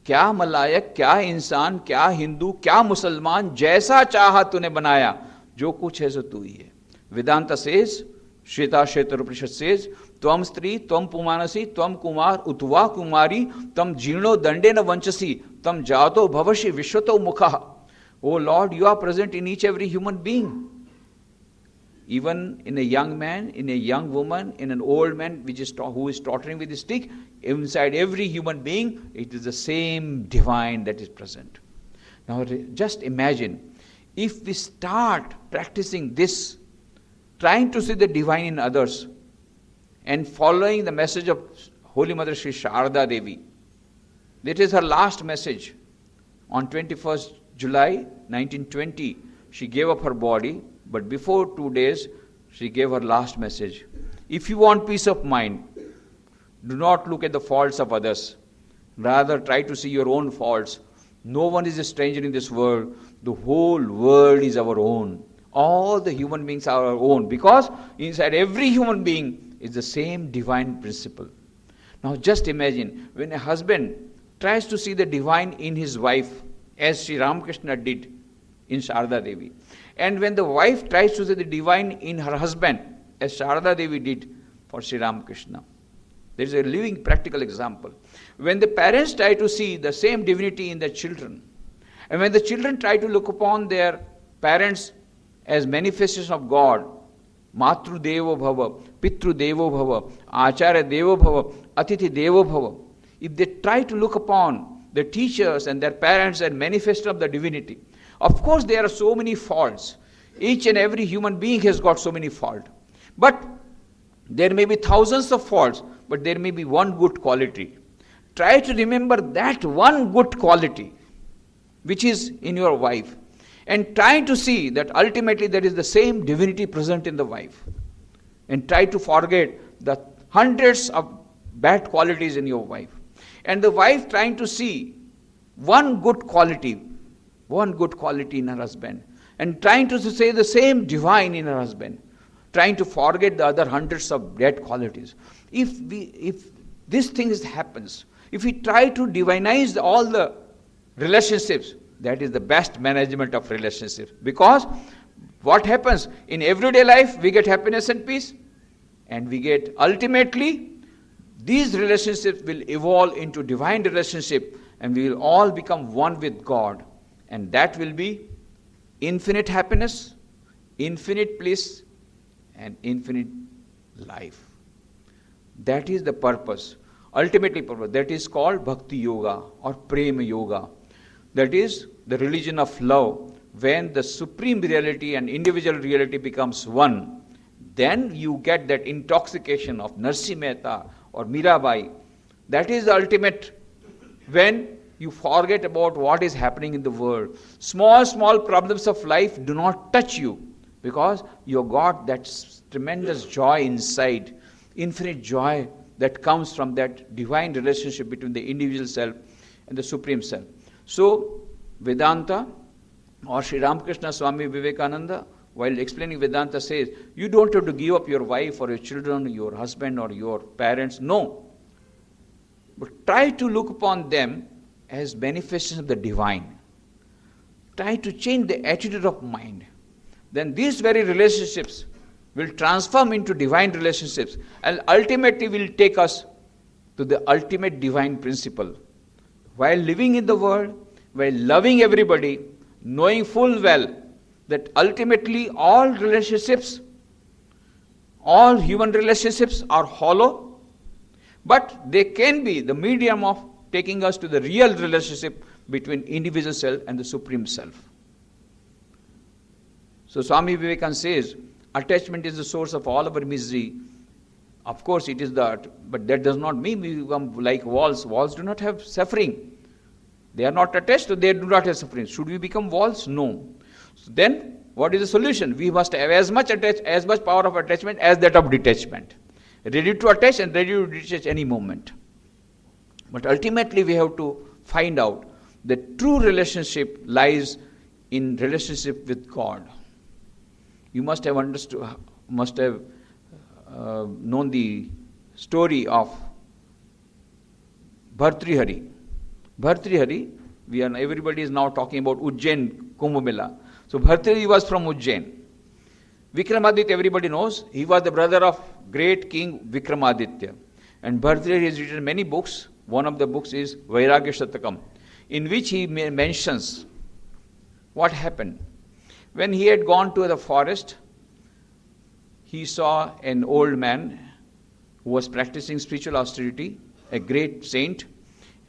क्या मलायक, क्या इंसान, क्या हिंदू, क्या मुसलमान, जैसा चाहा तूने बनाया, जो कुछ है सो तू ही है. Vedanta says, Shweta Shweta Upanishad says, Tvam Stri, Tvam Pumanasi, Tvam Kumar, Utva Kumari, Tam Jino Dandena Vanchasi, Tam Jato Bhavashi Vishwato Mukha. Oh Lord, you are present in each every human being. Even in a young man, in a young woman, in an old man who is tottering with a stick, inside every human being, it is the same divine that is present. Now just imagine, if we start practicing this, trying to see the divine in others, and following the message of Holy Mother Sri Sharda Devi. That is her last message. On 21st July 1920, she gave up her body, but before 2 days, she gave her last message. If you want peace of mind, do not look at the faults of others. Rather, try to see your own faults. No one is a stranger in this world. The whole world is our own. All the human beings are our own, because inside every human being is the same divine principle. Now just imagine when a husband tries to see the divine in his wife, as Sri Ramakrishna did in Sharda Devi, and when the wife tries to see the divine in her husband, as Sharda Devi did for Sri Ramakrishna. There is a living practical example. When the parents try to see the same divinity in their children, and when the children try to look upon their parents as manifestation of God, Matru Devo Bhava, Pitru Devo Bhava, Acharya Devo Bhava, Atithi Devo Bhava. If they try to look upon the teachers and their parents as manifestation of the divinity, of course there are so many faults. Each and every human being has got so many faults. But there may be thousands of faults, but there may be one good quality. Try to remember that one good quality which is in your wife, and try to see that ultimately there is the same divinity present in the wife. And try to forget the hundreds of bad qualities in your wife. And the wife trying to see one good quality in her husband, and trying to say the same divine in her husband, trying to forget the other hundreds of bad qualities. If this thing happens, if we try to divinize all the relationships, that is the best management of relationships. Because what happens in everyday life, we get happiness and peace, and we get ultimately these relationships will evolve into divine relationship, and we will all become one with God, and that will be infinite happiness, infinite bliss, and infinite life. That is the purpose, ultimately purpose. That is called Bhakti Yoga or Prema Yoga. That is the religion of love. When the supreme reality and individual reality becomes one, then you get that intoxication of Narsi Mehta or Mirabai. That is the ultimate, when you forget about what is happening in the world. Small problems of life do not touch you, because you got that tremendous joy inside, infinite joy that comes from that divine relationship between the individual self and the supreme self. So, Vedanta or Sri Ramakrishna Swami Vivekananda, while explaining Vedanta, says, you don't have to give up your wife or your children, your husband or your parents. No. But try to look upon them as manifestations of the divine. Try to change the attitude of mind. Then these very relationships will transform into divine relationships, and ultimately will take us to the ultimate divine principle. While living in the world, while loving everybody, knowing full well that ultimately all relationships, all human relationships are hollow, but they can be the medium of taking us to the real relationship between individual self and the supreme self. So Swami Vivekananda says, attachment is the source of all our misery. Of course it is that, but that does not mean we become like walls. Walls do not have suffering. They are not attached, so they do not have suffering. Should we become walls? No. So then, what is the solution? We must have as much power of attachment as that of detachment. Ready to attach and ready to detach any moment. But ultimately we have to find out that true relationship lies in relationship with God. You must have understood, known the story of Bhartrihari. Bhartrihari, everybody is now talking about Ujjain Kumbh Mela. So Bhartrihari was from Ujjain. Vikramaditya, everybody knows, he was the brother of great king Vikramaditya. And Bhartrihari has written many books. One of the books is Vairagya Shatakam, in which he mentions what happened. When he had gone to the forest, he saw an old man who was practicing spiritual austerity, a great saint.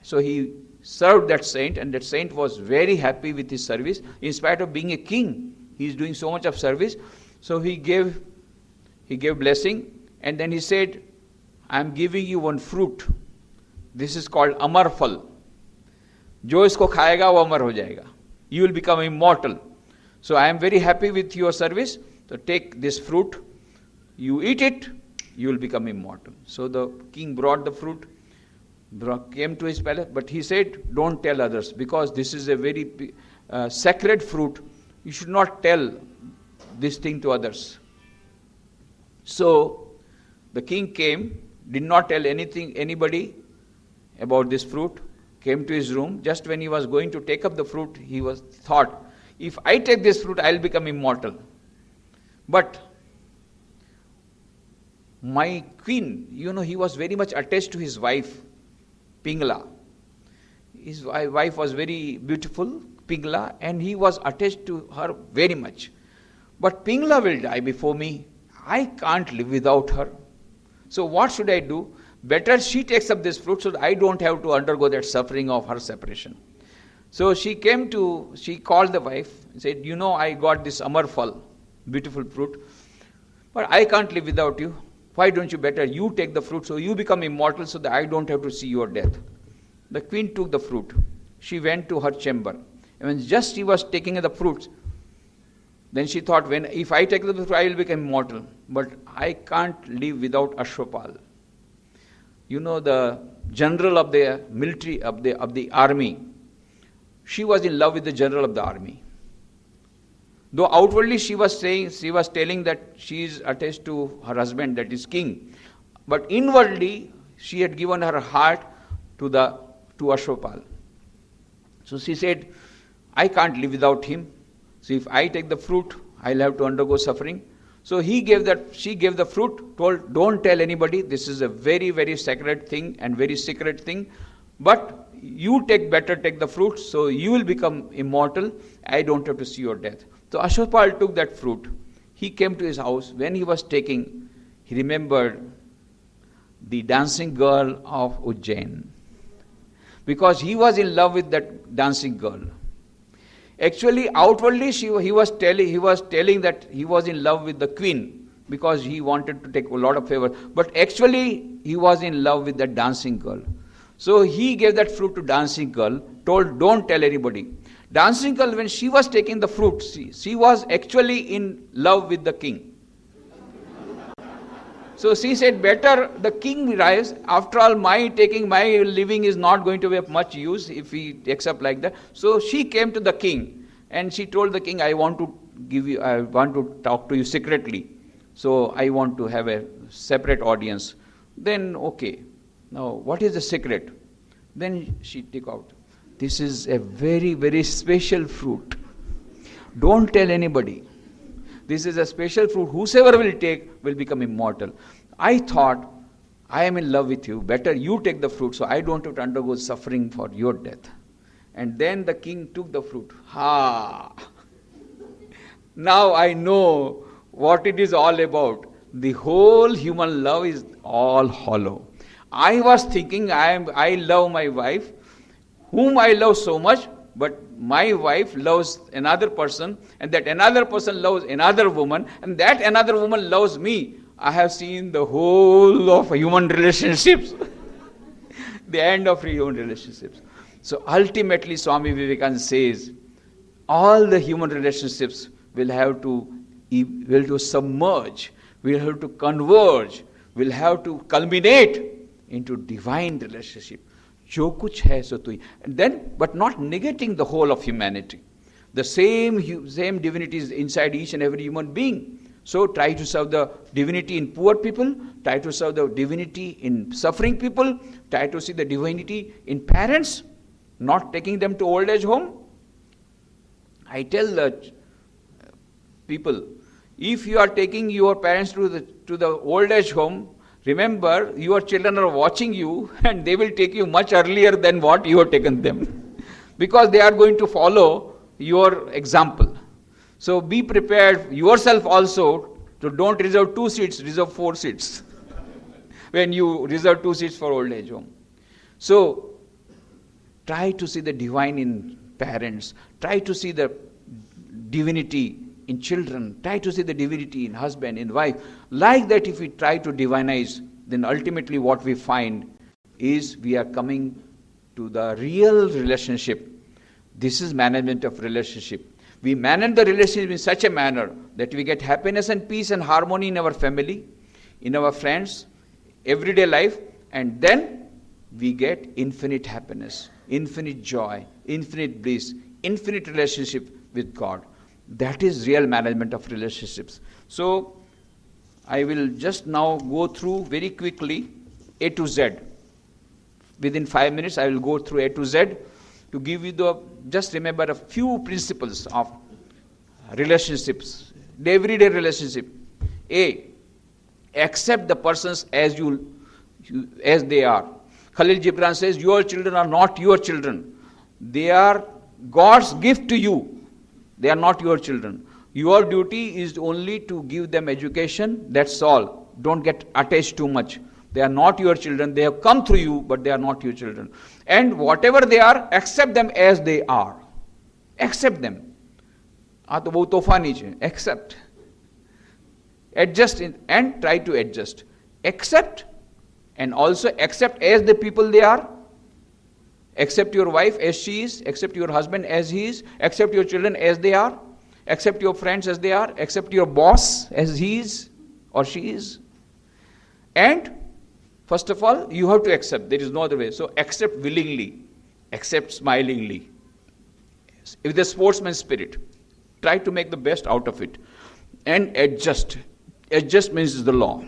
So he served that saint, and that saint was very happy with his service. In spite of being a king, he is doing so much of service. So he gave blessing, and then he said, I am giving you one fruit. This is called Amar Phal. Jo isko khayega wo amar ho jayega. You will become immortal. So I am very happy with your service. So take this fruit. You eat it, you will become immortal. So the king brought the fruit, came to his palace, but he said, don't tell others, because this is a very sacred fruit. You should not tell this thing to others. So The king came, did not tell anybody about this fruit, came to his room. Just when he was going to take up the fruit, he was thought, if I take this fruit, I will become immortal. But my queen, he was very much attached to his wife, Pingla. His wife was very beautiful, Pingla, and he was attached to her very much. But Pingla will die before me. I can't live without her. So what should I do? Better she takes up this fruit so that I don't have to undergo that suffering of her separation. So she called the wife and said, I got this Amar Phal, beautiful fruit, but I can't live without you. Why don't you take the fruit so you become immortal so that I don't have to see your death. The queen took the fruit. She went to her chamber. And when just she was taking the fruits, then she thought, if I take the fruit, I will become immortal. But I can't live without Ashwapal. The general of the military, of the army, she was in love with the general of the army. Though outwardly she was telling that she is attached to her husband, that is king. But inwardly, she had given her heart to Ashwapal. So she said, I can't live without him. So if I take the fruit, I'll have to undergo suffering. So she gave the fruit, told, don't tell anybody, this is a very, very sacred thing and very secret thing. But you better take the fruit, so you will become immortal. I don't have to see your death. So Ashwapal took that fruit. He came to his house. When he was taking, he remembered the dancing girl of Ujjain. Because he was in love with that dancing girl. Actually, outwardly, he was telling that he was in love with the queen because he wanted to take a lot of favor. But actually, he was in love with that dancing girl. So he gave that fruit to dancing girl, told, don't tell anybody. Dancing girl, when she was taking the fruit, she was actually in love with the king. So she said, better the king rise. After all, my living is not going to be of much use if he takes up like that. So she came to the king and she told the king, I want to talk to you secretly. So I want to have a separate audience. Then, okay. Now, what is the secret? Then she took out, this is a very, very special fruit. Don't tell anybody. This is a special fruit. Whosoever will take will become immortal. I thought, I am in love with you. Better you take the fruit so I don't have to undergo suffering for your death. And then the king took the fruit. Now I know what it is all about. The whole human love is all hollow. I was thinking I love my wife, whom I love so much, but my wife loves another person, and that another person loves another woman, and that another woman loves me. I have seen the whole of human relationships, the end of human relationships. So ultimately, Swami Vivekananda says, all the human relationships will have to submerge, will have to converge, will have to culminate into divine relationship. Jo kuch hai so tu. And then, but not negating the whole of humanity. The same divinity is inside each and every human being. So try to serve the divinity in poor people, try to serve the divinity in suffering people, try to see the divinity in parents, not taking them to old age home. I tell the people, if you are taking your parents to the old age home, remember, your children are watching you and they will take you much earlier than what you have taken them. Because they are going to follow your example. So be prepared yourself also to don't reserve 2 seats, reserve 4 seats. When you reserve 2 seats for old age home. So try to see the divine in parents. Try to see the divinity in children, try to see the divinity in husband, in wife. Like that, if we try to divinize, then ultimately what we find is we are coming to the real relationship. This is management of relationship. We manage the relationship in such a manner that we get happiness and peace and harmony in our family, in our friends, everyday life, and then we get infinite happiness, infinite joy, infinite bliss, infinite relationship with God. That is real management of relationships. So, I will just now go through very quickly A to Z. Within 5 minutes, I will go through A to Z to give you just remember a few principles of relationships, the everyday relationship. A, accept the persons as they are. Khalil Gibran says, your children are not your children. They are God's gift to you. They are not your children. Your duty is only to give them education, that's all. Don't get attached too much. They are not your children. They have come through you, but they are not your children. And whatever they are, accept them as they are. Accept them. Accept. Adjust and try to adjust. Accept and also accept as the people they are. Accept your wife as she is. Accept your husband as he is. Accept your children as they are. Accept your friends as they are. Accept your boss as he is or she is. And first of all, you have to accept. There is no other way. So accept willingly. Accept smilingly. With the sportsman's spirit. Try to make the best out of it. And adjust. Adjust means the law.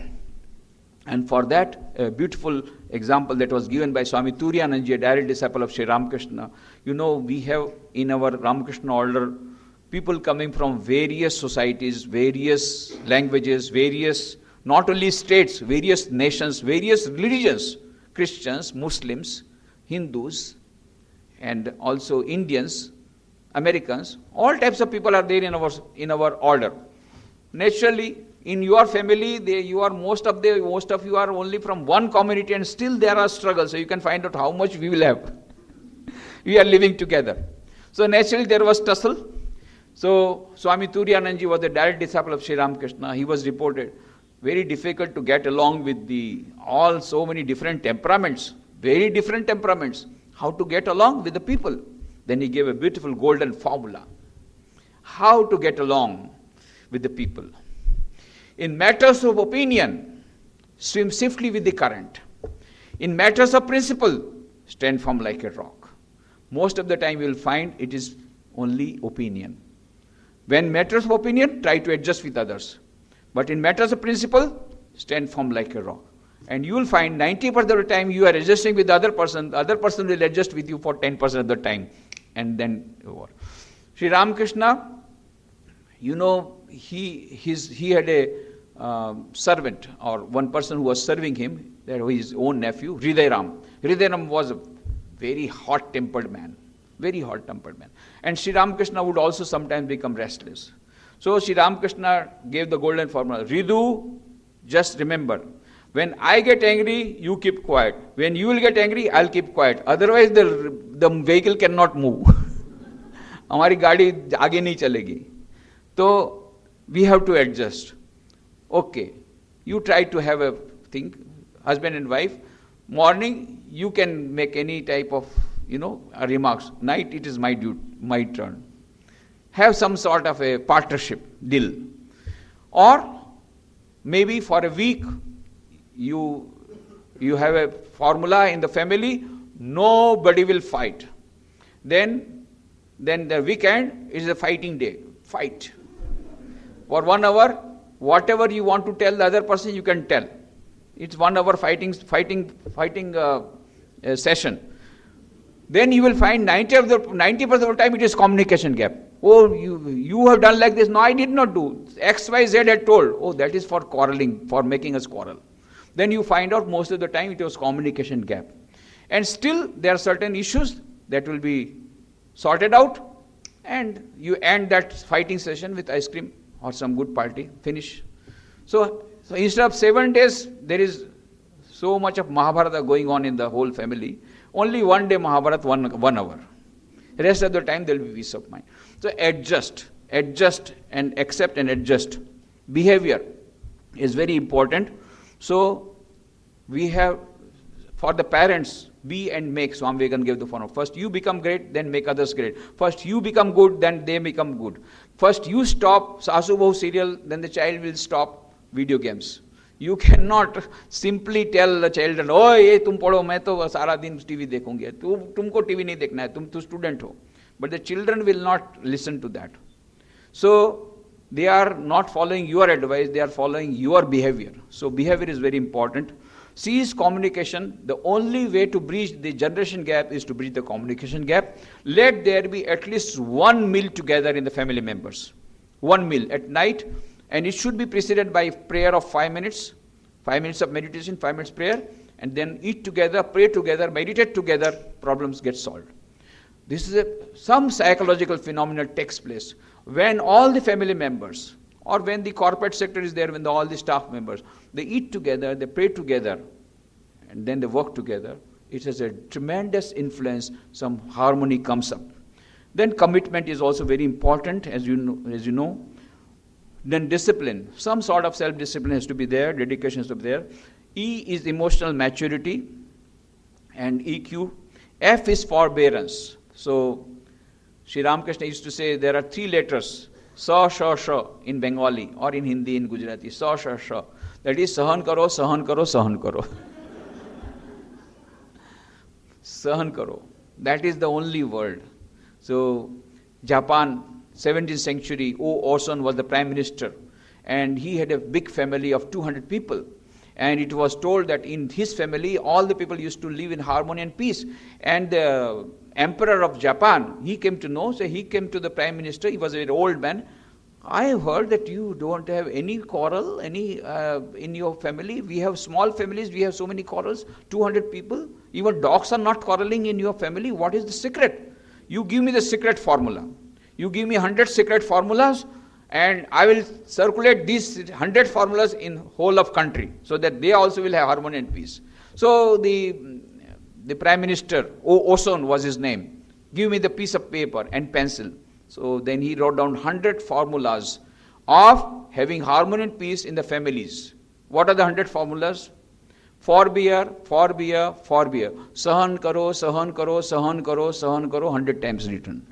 And for that, a beautiful example that was given by Swami Turiyananji, a direct disciple of Sri Ramakrishna. You know, we have in our Ramakrishna order people coming from various societies, various languages, various, not only states, various nations, various religions, Christians, Muslims, Hindus, and also Indians, Americans, all types of people are there in our order. Naturally, in your family, most of you are only from one community, and still there are struggles. So you can find out how much we will have. We are living together. So naturally there was tussle. So Swami Turiyananji was a direct disciple of Sri Ramakrishna. He was reported very difficult to get along with so many different temperaments, very different temperaments. How to get along with the people? Then he gave a beautiful golden formula. How to get along with the people. In matters of opinion, swim swiftly with the current. In matters of principle, stand firm like a rock. Most of the time you will find it is only opinion. When matters of opinion, try to adjust with others. But in matters of principle, stand firm like a rock. And you will find 90% of the time you are adjusting with the other person will adjust with you for 10% of the time. And then over. Sri Ramakrishna, you know, he had a servant or one person who was serving him, that was his own nephew, Hridayaram. Hridayaram was a very hot-tempered man. Very hot-tempered man. And Sri Ramakrishna would also sometimes become restless. So Sri Ramakrishna gave the golden formula. Ridu, just remember, when I get angry, you keep quiet. When you will get angry, I'll keep quiet. Otherwise, the vehicle cannot move. हमारी गाड़ी आगे नहीं चलेगी. So we have to adjust. Okay, you try to have a thing, husband and wife. Morning, you can make any type of, remarks. Night, it is my turn. Have some sort of a partnership deal. Or maybe for a week, you have a formula in the family, nobody will fight. Then the weekend is a fighting day. Fight. For 1 hour, whatever you want to tell the other person, you can tell. It's 1 hour fighting session. Then you will find 90% of the time it is communication gap. Oh, you have done like this. No, I did not do. X, Y, Z had told. Oh, that is for quarreling, for making us quarrel. Then you find out most of the time it was communication gap. And still there are certain issues that will be sorted out, and you end that fighting session with ice cream or some good party, finish. So instead of 7 days, there is so much of Mahabharata going on in the whole family. Only 1 day Mahabharata, 1 hour. The rest of the time there will be peace of mind. So adjust and accept and adjust. Behavior is very important. So we have, for the parents, be and make. Swami Vivekananda gave the formula. First you become great, then make others great. First you become good, then they become good. First you stop Sasu Bahu serial, then the child will stop video games. You cannot simply tell the child, oh, ये तुम पढ़ो, मैं तो सारा दिन TV देखूंगी. तुमको TV नहीं देखना है, तुम तो स्टूडेंट हो. But the children will not listen to that. So they are not following your advice, they are following your behavior. So behavior is very important. C is communication. The only way to bridge the generation gap is to bridge the communication gap. Let there be at least one meal together in the family members. One meal at night, and it should be preceded by prayer of 5 minutes. 5 minutes of meditation, 5 minutes prayer, and then eat together, pray together, meditate together, problems get solved. This is some psychological phenomenon takes place when all the family members, or when the corporate sector is there, when all the staff members, they eat together, they pray together, and then they work together. It has a tremendous influence, some harmony comes up. Then commitment is also very important, as you know. Then discipline, some sort of self-discipline has to be there, dedication has to be there. E is emotional maturity and EQ. F is forbearance. So, Sri Ramakrishna used to say there are 3 letters, Sa, Sha, Sha in Bengali or in Hindi, in Gujarati, Sa, Sha, Sha. That is Sahan Karo, Sahan Karo, Sahan Karo. Sahan Karo. That is the only word. So, Japan, 17th century, Orson was the prime minister, and he had a big family of 200 people. And it was told that in his family, all the people used to live in harmony and peace. And the emperor of Japan, he came to know, so he came to the prime minister, he was a very old man. I have heard that you don't have any quarrel, in your family. We have small families, we have so many quarrels, 200 people. Even dogs are not quarreling in your family. What is the secret? You give me the secret formula. You give me 100 secret formulas, and I will circulate these 100 formulas in whole of country, so that they also will have harmony and peace. So the prime minister, Orson was his name, give me the piece of paper and pencil. So then he wrote down 100 formulas of having harmony and peace in the families. What are the 100 formulas? Forbear, forbear, forbear. Sahan karo, sahan karo, sahan karo, sahan karo, 100 times written.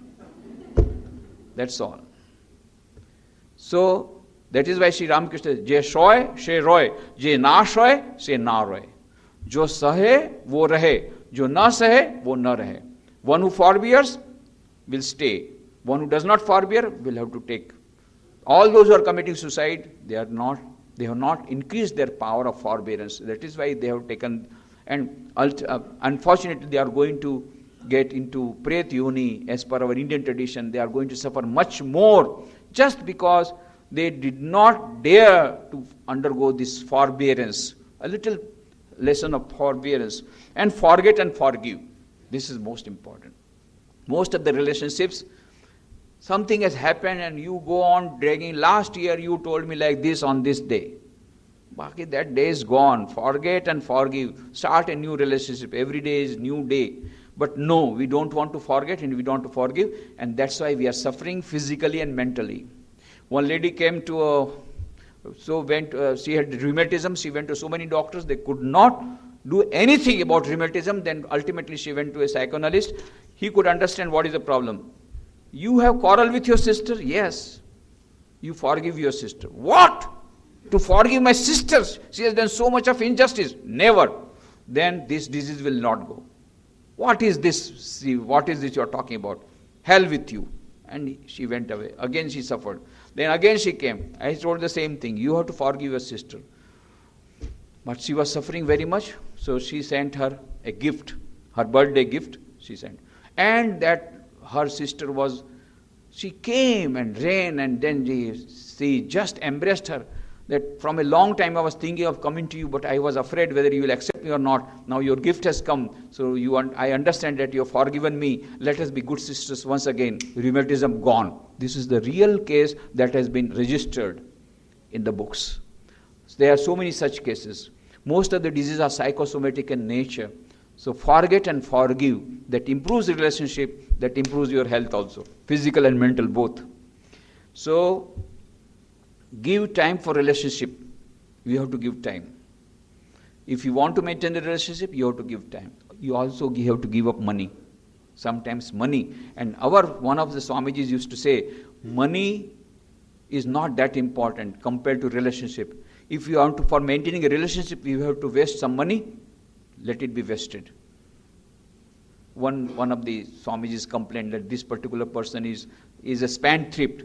That's all. So, that is why Sri Ramakrishna says, Je shoy, she roy, je na shoy, se na roy. Jo sahe, wo rahe. Jo na sahe, wo na rahe. One who forbears will stay. One who does not forbear will have to take. All those who are committing suicide, they have not increased their power of forbearance. That is why they have taken, and unfortunately they are going to get into Pret Yoni, as per our Indian tradition. They are going to suffer much more just because they did not dare to undergo this forbearance. A little lesson of forbearance. And forget and forgive. This is most important. Most of the relationships, something has happened and you go on dragging. Last year you told me like this on this day. Baki, that day is gone. Forget and forgive. Start a new relationship. Every day is new day. But no, we don't want to forget and we don't want to forgive, and that's why we are suffering physically and mentally. One lady came to she had rheumatism, she went to so many doctors, they could not do anything about rheumatism. Then ultimately she went to a psychoanalyst. He could understand what is the problem. You have quarrel with your sister? Yes. You forgive your sister. What? To forgive my sister? She has done so much of injustice. Never. Then this disease will not go. What is this? See, what is this you are talking about? Hell with you. And she went away. Again she suffered. Then again she came. I told the same thing. You have to forgive your sister. But she was suffering very much. So she sent her a gift. Her birthday gift she sent. And that her sister she came and ran, and then she just embraced her. That from a long time I was thinking of coming to you, but I was afraid whether you will accept me or not. Now your gift has come, so I understand that you have forgiven me. Let us be good sisters once again. Rheumatism gone. This is the real case that has been registered in the books. So there are so many such cases. Most of the diseases are psychosomatic in nature. So forget and forgive. That improves the relationship, that improves your health also. Physical and mental both. So, give time for relationship. You have to give time. If you want to maintain the relationship, you have to give time. You also have to give up money. Sometimes money. And one of the Swamijis used to say, money is not that important compared to relationship. If you want to, for maintaining a relationship, you have to waste some money, let it be wasted. One of the Swamijis complained that this particular person is a spendthrift.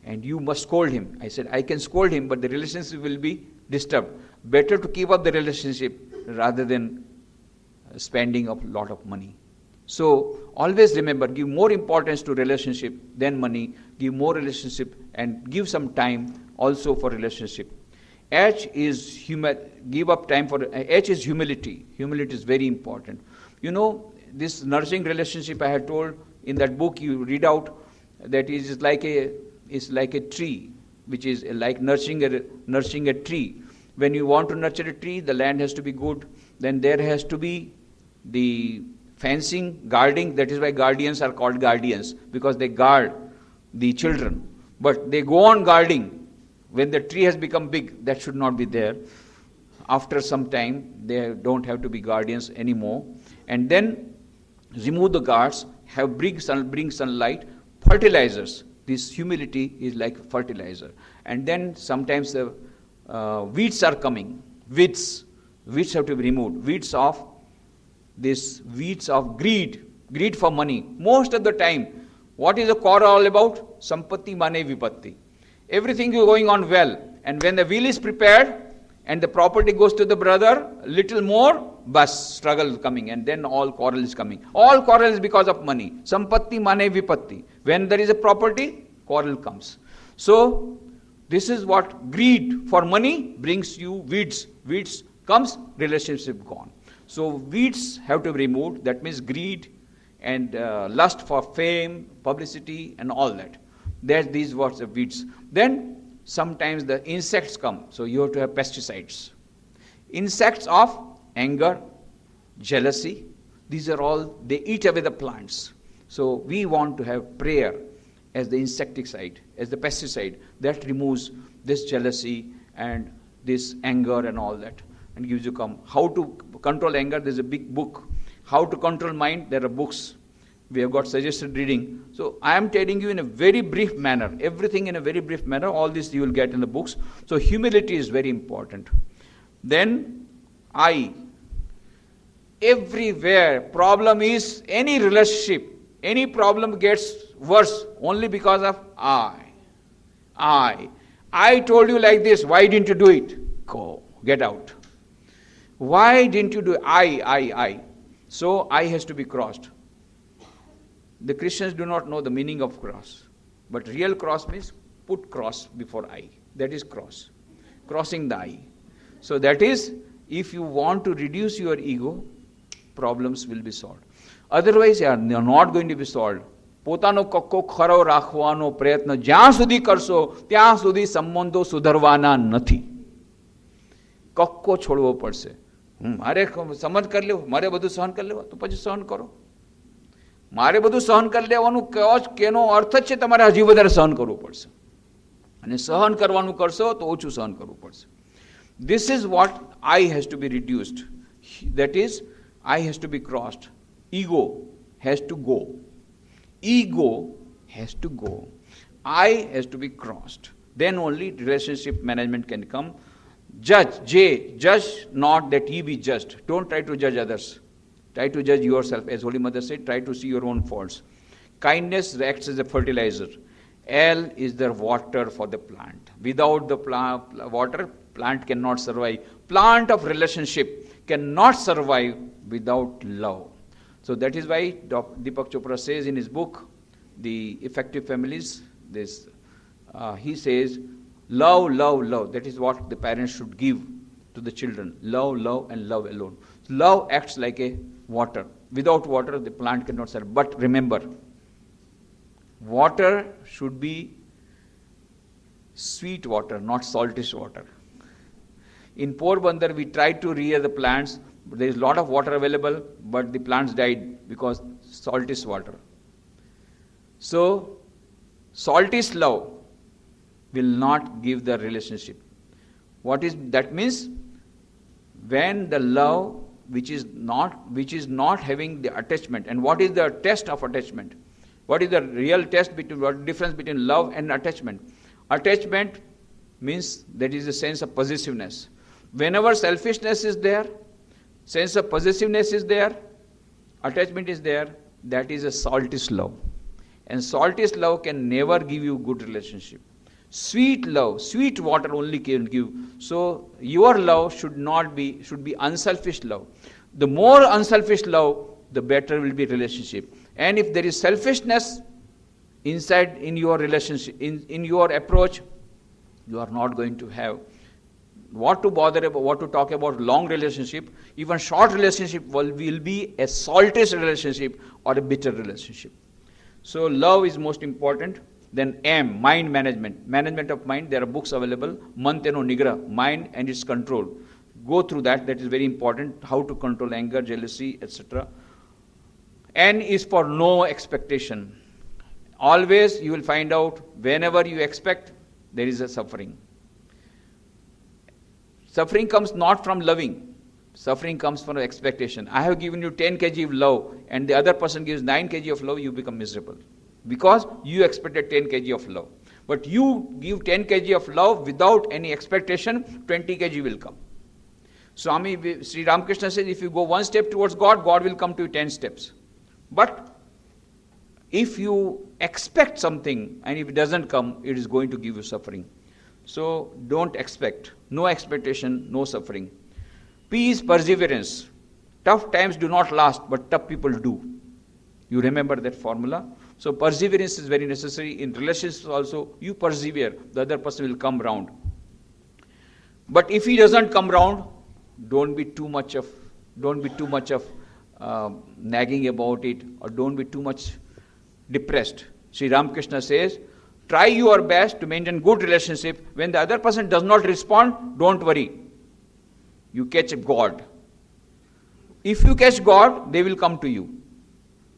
and you must scold him. I said, I can scold him, but the relationship will be disturbed. Better to keep up the relationship rather than spending a lot of money. So always remember, give more importance to relationship than money. Give more relationship and give some time also for relationship. H is give up time for H is humility. Humility is very important. You know, this nursing relationship I had told in that book you read out, that is like a tree, which is like nurturing a tree. When you want to nurture a tree, the land has to be good. Then there has to be the fencing, guarding. That is why guardians are called guardians, because they guard the children. But they go on guarding. When the tree has become big, that should not be there. After some time, they don't have to be guardians anymore. And then remove the guards, bring sunlight, fertilizers. This humility is like fertilizer. And then sometimes the weeds are coming. Weeds have to be removed. Weeds of greed for money. Most of the time, what is the quarrel all about? Sampatti mane vipatti. Everything is going on well. And when the will is prepared and the property goes to the brother, little more, bus, struggle is coming. And then all quarrel is coming. All quarrel is because of money. Sampatti mane vipatti. When there is a property, quarrel comes. So, this is what greed for money brings you weeds. Weeds comes, relationship gone. So, weeds have to be removed. That means greed and lust for fame, publicity and all that. These were the weeds. Then sometimes the insects come. So you have to have pesticides. Insects of anger, jealousy, these are all, they eat away the plants. So we want to have prayer as the insecticide, as the pesticide that removes this jealousy and this anger and all that, and gives you how to control anger. There's a big book. How to control mind, there are books. We have got suggested reading. So I am telling you in a very brief manner, everything in a very brief manner. All this you will get in the books. So humility is very important. Then I. Everywhere problem is any relationship, any problem gets worse only because of I. I told you like this. Why didn't you do it? Go, get out. Why didn't you do it? I. So I has to be crossed. The Christians do not know the meaning of cross. But real cross means put cross before I. That is cross. Crossing the I. So that is, if you want to reduce your ego, problems will be solved. Otherwise, they are not going to be solved. પોતાનો કક્કો ખરો રાખવાનો પ્રયત્ન જ્યાં સુધી કરશો ત્યાં સુધી સંબંધો સુધરવાના નથી. કક્કો છોડવો પડશે. મારે સમજ કરી લેવું, મારે બધું સહન કરી લેવા, તો પછી સહન કરો. મારે બધું સહન કરી લેવાનું કેનો અર્થ જ છે તમારે હજી વધારે સહન કરવું પડશે. અને સહન કરવાનું કરશો તો ઓછું સહન કરવું પડશે. This is what I has to be reduced. That is, I has to be crossed. Ego has to go. Ego has to go. I has to be crossed. Then only relationship management can come. Judge not that ye be judged. Don't try to judge others. Try to judge yourself. As Holy Mother said, try to see your own faults. Kindness acts as a fertilizer. L is the water for the plant. Without the water, plant cannot survive. Plant of relationship cannot survive without love. So that is why Deepak Chopra says in his book, The Effective Families, he says, love, love, love. That is what the parents should give to the children. Love, love, and love alone. Love acts like a water. Without water, the plant cannot survive. But remember, water should be sweet water, not saltish water. In Porbandar, we tried to rear the plants. There is a lot of water available, but the plants died because saltish water. So, saltish love will not give the relationship. What is that means? When the love which is not having the attachment, and what is the test of attachment? What is the real test what difference between love and attachment? Attachment means that is a sense of possessiveness. Whenever selfishness is there, sense of possessiveness is there, attachment is there, that is a saltish love. And saltish love can never give you good relationship. Sweet love, sweet water only can give. So your love should be unselfish love. The more unselfish love, the better will be relationship. And if there is selfishness inside in your relationship, in your approach, you are not going to have what to bother about, what to talk about long relationship. Even short relationship will be a saltish relationship or a bitter relationship. So love is most important. Then M, mind management. Management of mind, there are books available. Manteno Nigra, mind and its control. Go through that, that is very important. How to control anger, jealousy, etc. N is for no expectation. Always you will find out whenever you expect, there is a suffering. Suffering comes not from loving. Suffering comes from expectation. I have given you 10 kg of love and the other person gives 9 kg of love, you become miserable. Because you expected 10 kg of love. But you give 10 kg of love without any expectation, 20 kg will come. Swami, Sri Ramakrishna says, if you go one step towards God, God will come to you 10 steps. But if you expect something and if it doesn't come, it is going to give you suffering. So don't expect. No expectation, no suffering. P is perseverance. Tough times do not last, but tough people do. You remember that formula? So perseverance is very necessary. In relationships also, you persevere. The other person will come round. But if he doesn't come round, don't be too much of nagging about it, or don't be too much depressed. Sri Ramakrishna says, try your best to maintain good relationship. When the other person does not respond, don't worry. You catch God. If you catch God, they will come to you.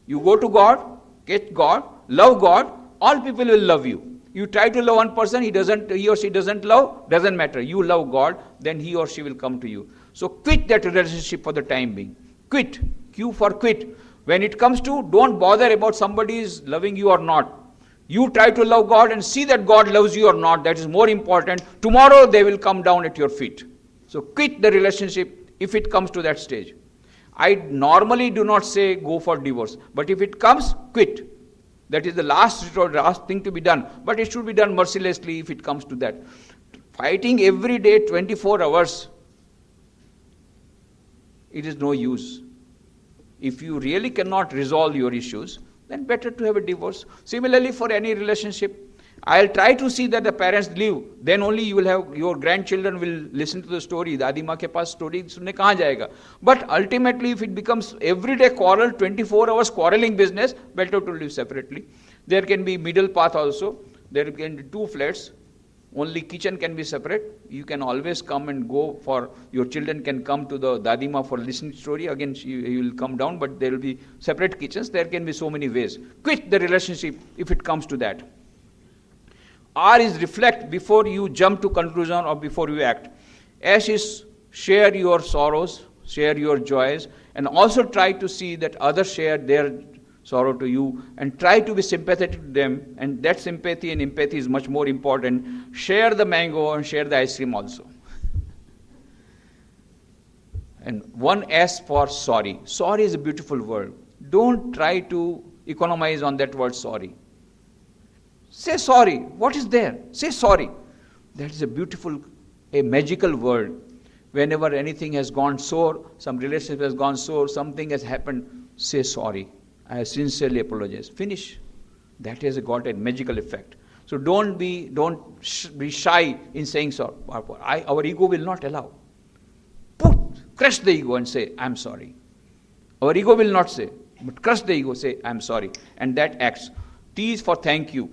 You go to God, catch God, love God, all people will love you. You try to love one person, he or she doesn't love, doesn't matter. You love God, then he or she will come to you. So quit that relationship for the time being. Quit. Q for quit. When it comes to, don't bother about somebody is loving you or not. You try to love God and see that God loves you or not. That is more important. Tomorrow they will come down at your feet. So quit the relationship if it comes to that stage. I normally do not say go for divorce. But if it comes, quit. That is the last thing to be done. But it should be done mercilessly if it comes to that. Fighting every day, 24 hours, it is no use. If you really cannot resolve your issues, then better to have a divorce. Similarly, for any relationship, I'll try to see that the parents leave. Then only you will have, your grandchildren will listen to the story. Dadi maa ke paas story sunne kahan jayega. But ultimately, if it becomes everyday quarrel, 24 hours quarreling business, better to live separately. There can be middle path also. There can be 2 flats. Only kitchen can be separate. You can always come and go for, your children can come to the Dadima for listening story. Again, he will come down, but there will be separate kitchens. There can be so many ways. Quit the relationship if it comes to that. R is reflect before you jump to conclusion or before you act. S is share your sorrows, share your joys, and also try to see that others share their sorrow to you, and try to be sympathetic to them, and that sympathy and empathy is much more important. Share the mango and share the ice cream also. And 1S for sorry. Sorry is a beautiful word. Don't try to economize on that word sorry. Say sorry. What is there? Say sorry. That is a beautiful, a magical word. Whenever anything has gone sore, some relationship has gone sore, something has happened, say sorry. I sincerely apologize. Finish. That has got a magical effect. So don't be shy in saying sorry. Our ego will not allow. Crush the ego and say, I'm sorry. Our ego will not say, but crush the ego, say, I'm sorry. And that acts. T is for thank you.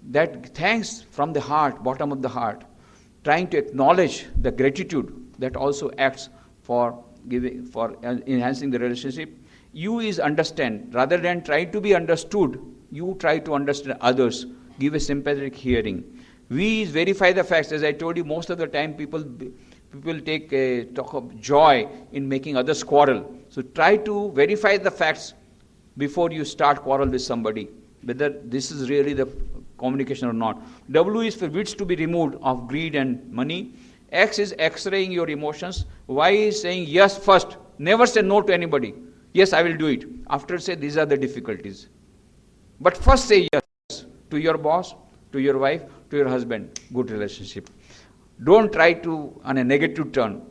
That thanks from the heart, bottom of the heart, trying to acknowledge the gratitude that also acts for giving, for enhancing the relationship. U is understand. Rather than try to be understood, you try to understand others. Give a sympathetic hearing. V is verify the facts. As I told you, most of the time people take a talk of joy in making others quarrel. So try to verify the facts before you start quarrel with somebody, whether this is really the communication or not. W is for wits to be removed of greed and money. X is x-raying your emotions. Y is saying yes first. Never say no to anybody. Yes, I will do it. After say these are the difficulties. But first say yes to your boss, to your wife, to your husband, good relationship. Don't try to on a negative turn.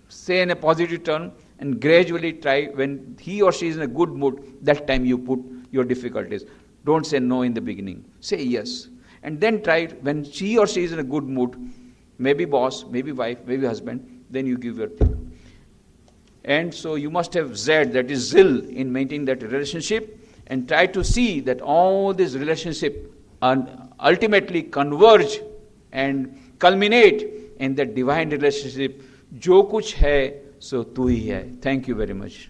Say in a positive turn and gradually try when he or she is in a good mood, that time you put your difficulties. Don't say no in the beginning. Say yes. And then try when she or she is in a good mood, maybe boss, maybe wife, maybe husband, then you give your thing. And so you must have zed, that is zeal, in maintaining that relationship, and try to see that all these relationships ultimately converge and culminate in that divine relationship. जो कुछ है सो तू ही है. Thank you very much.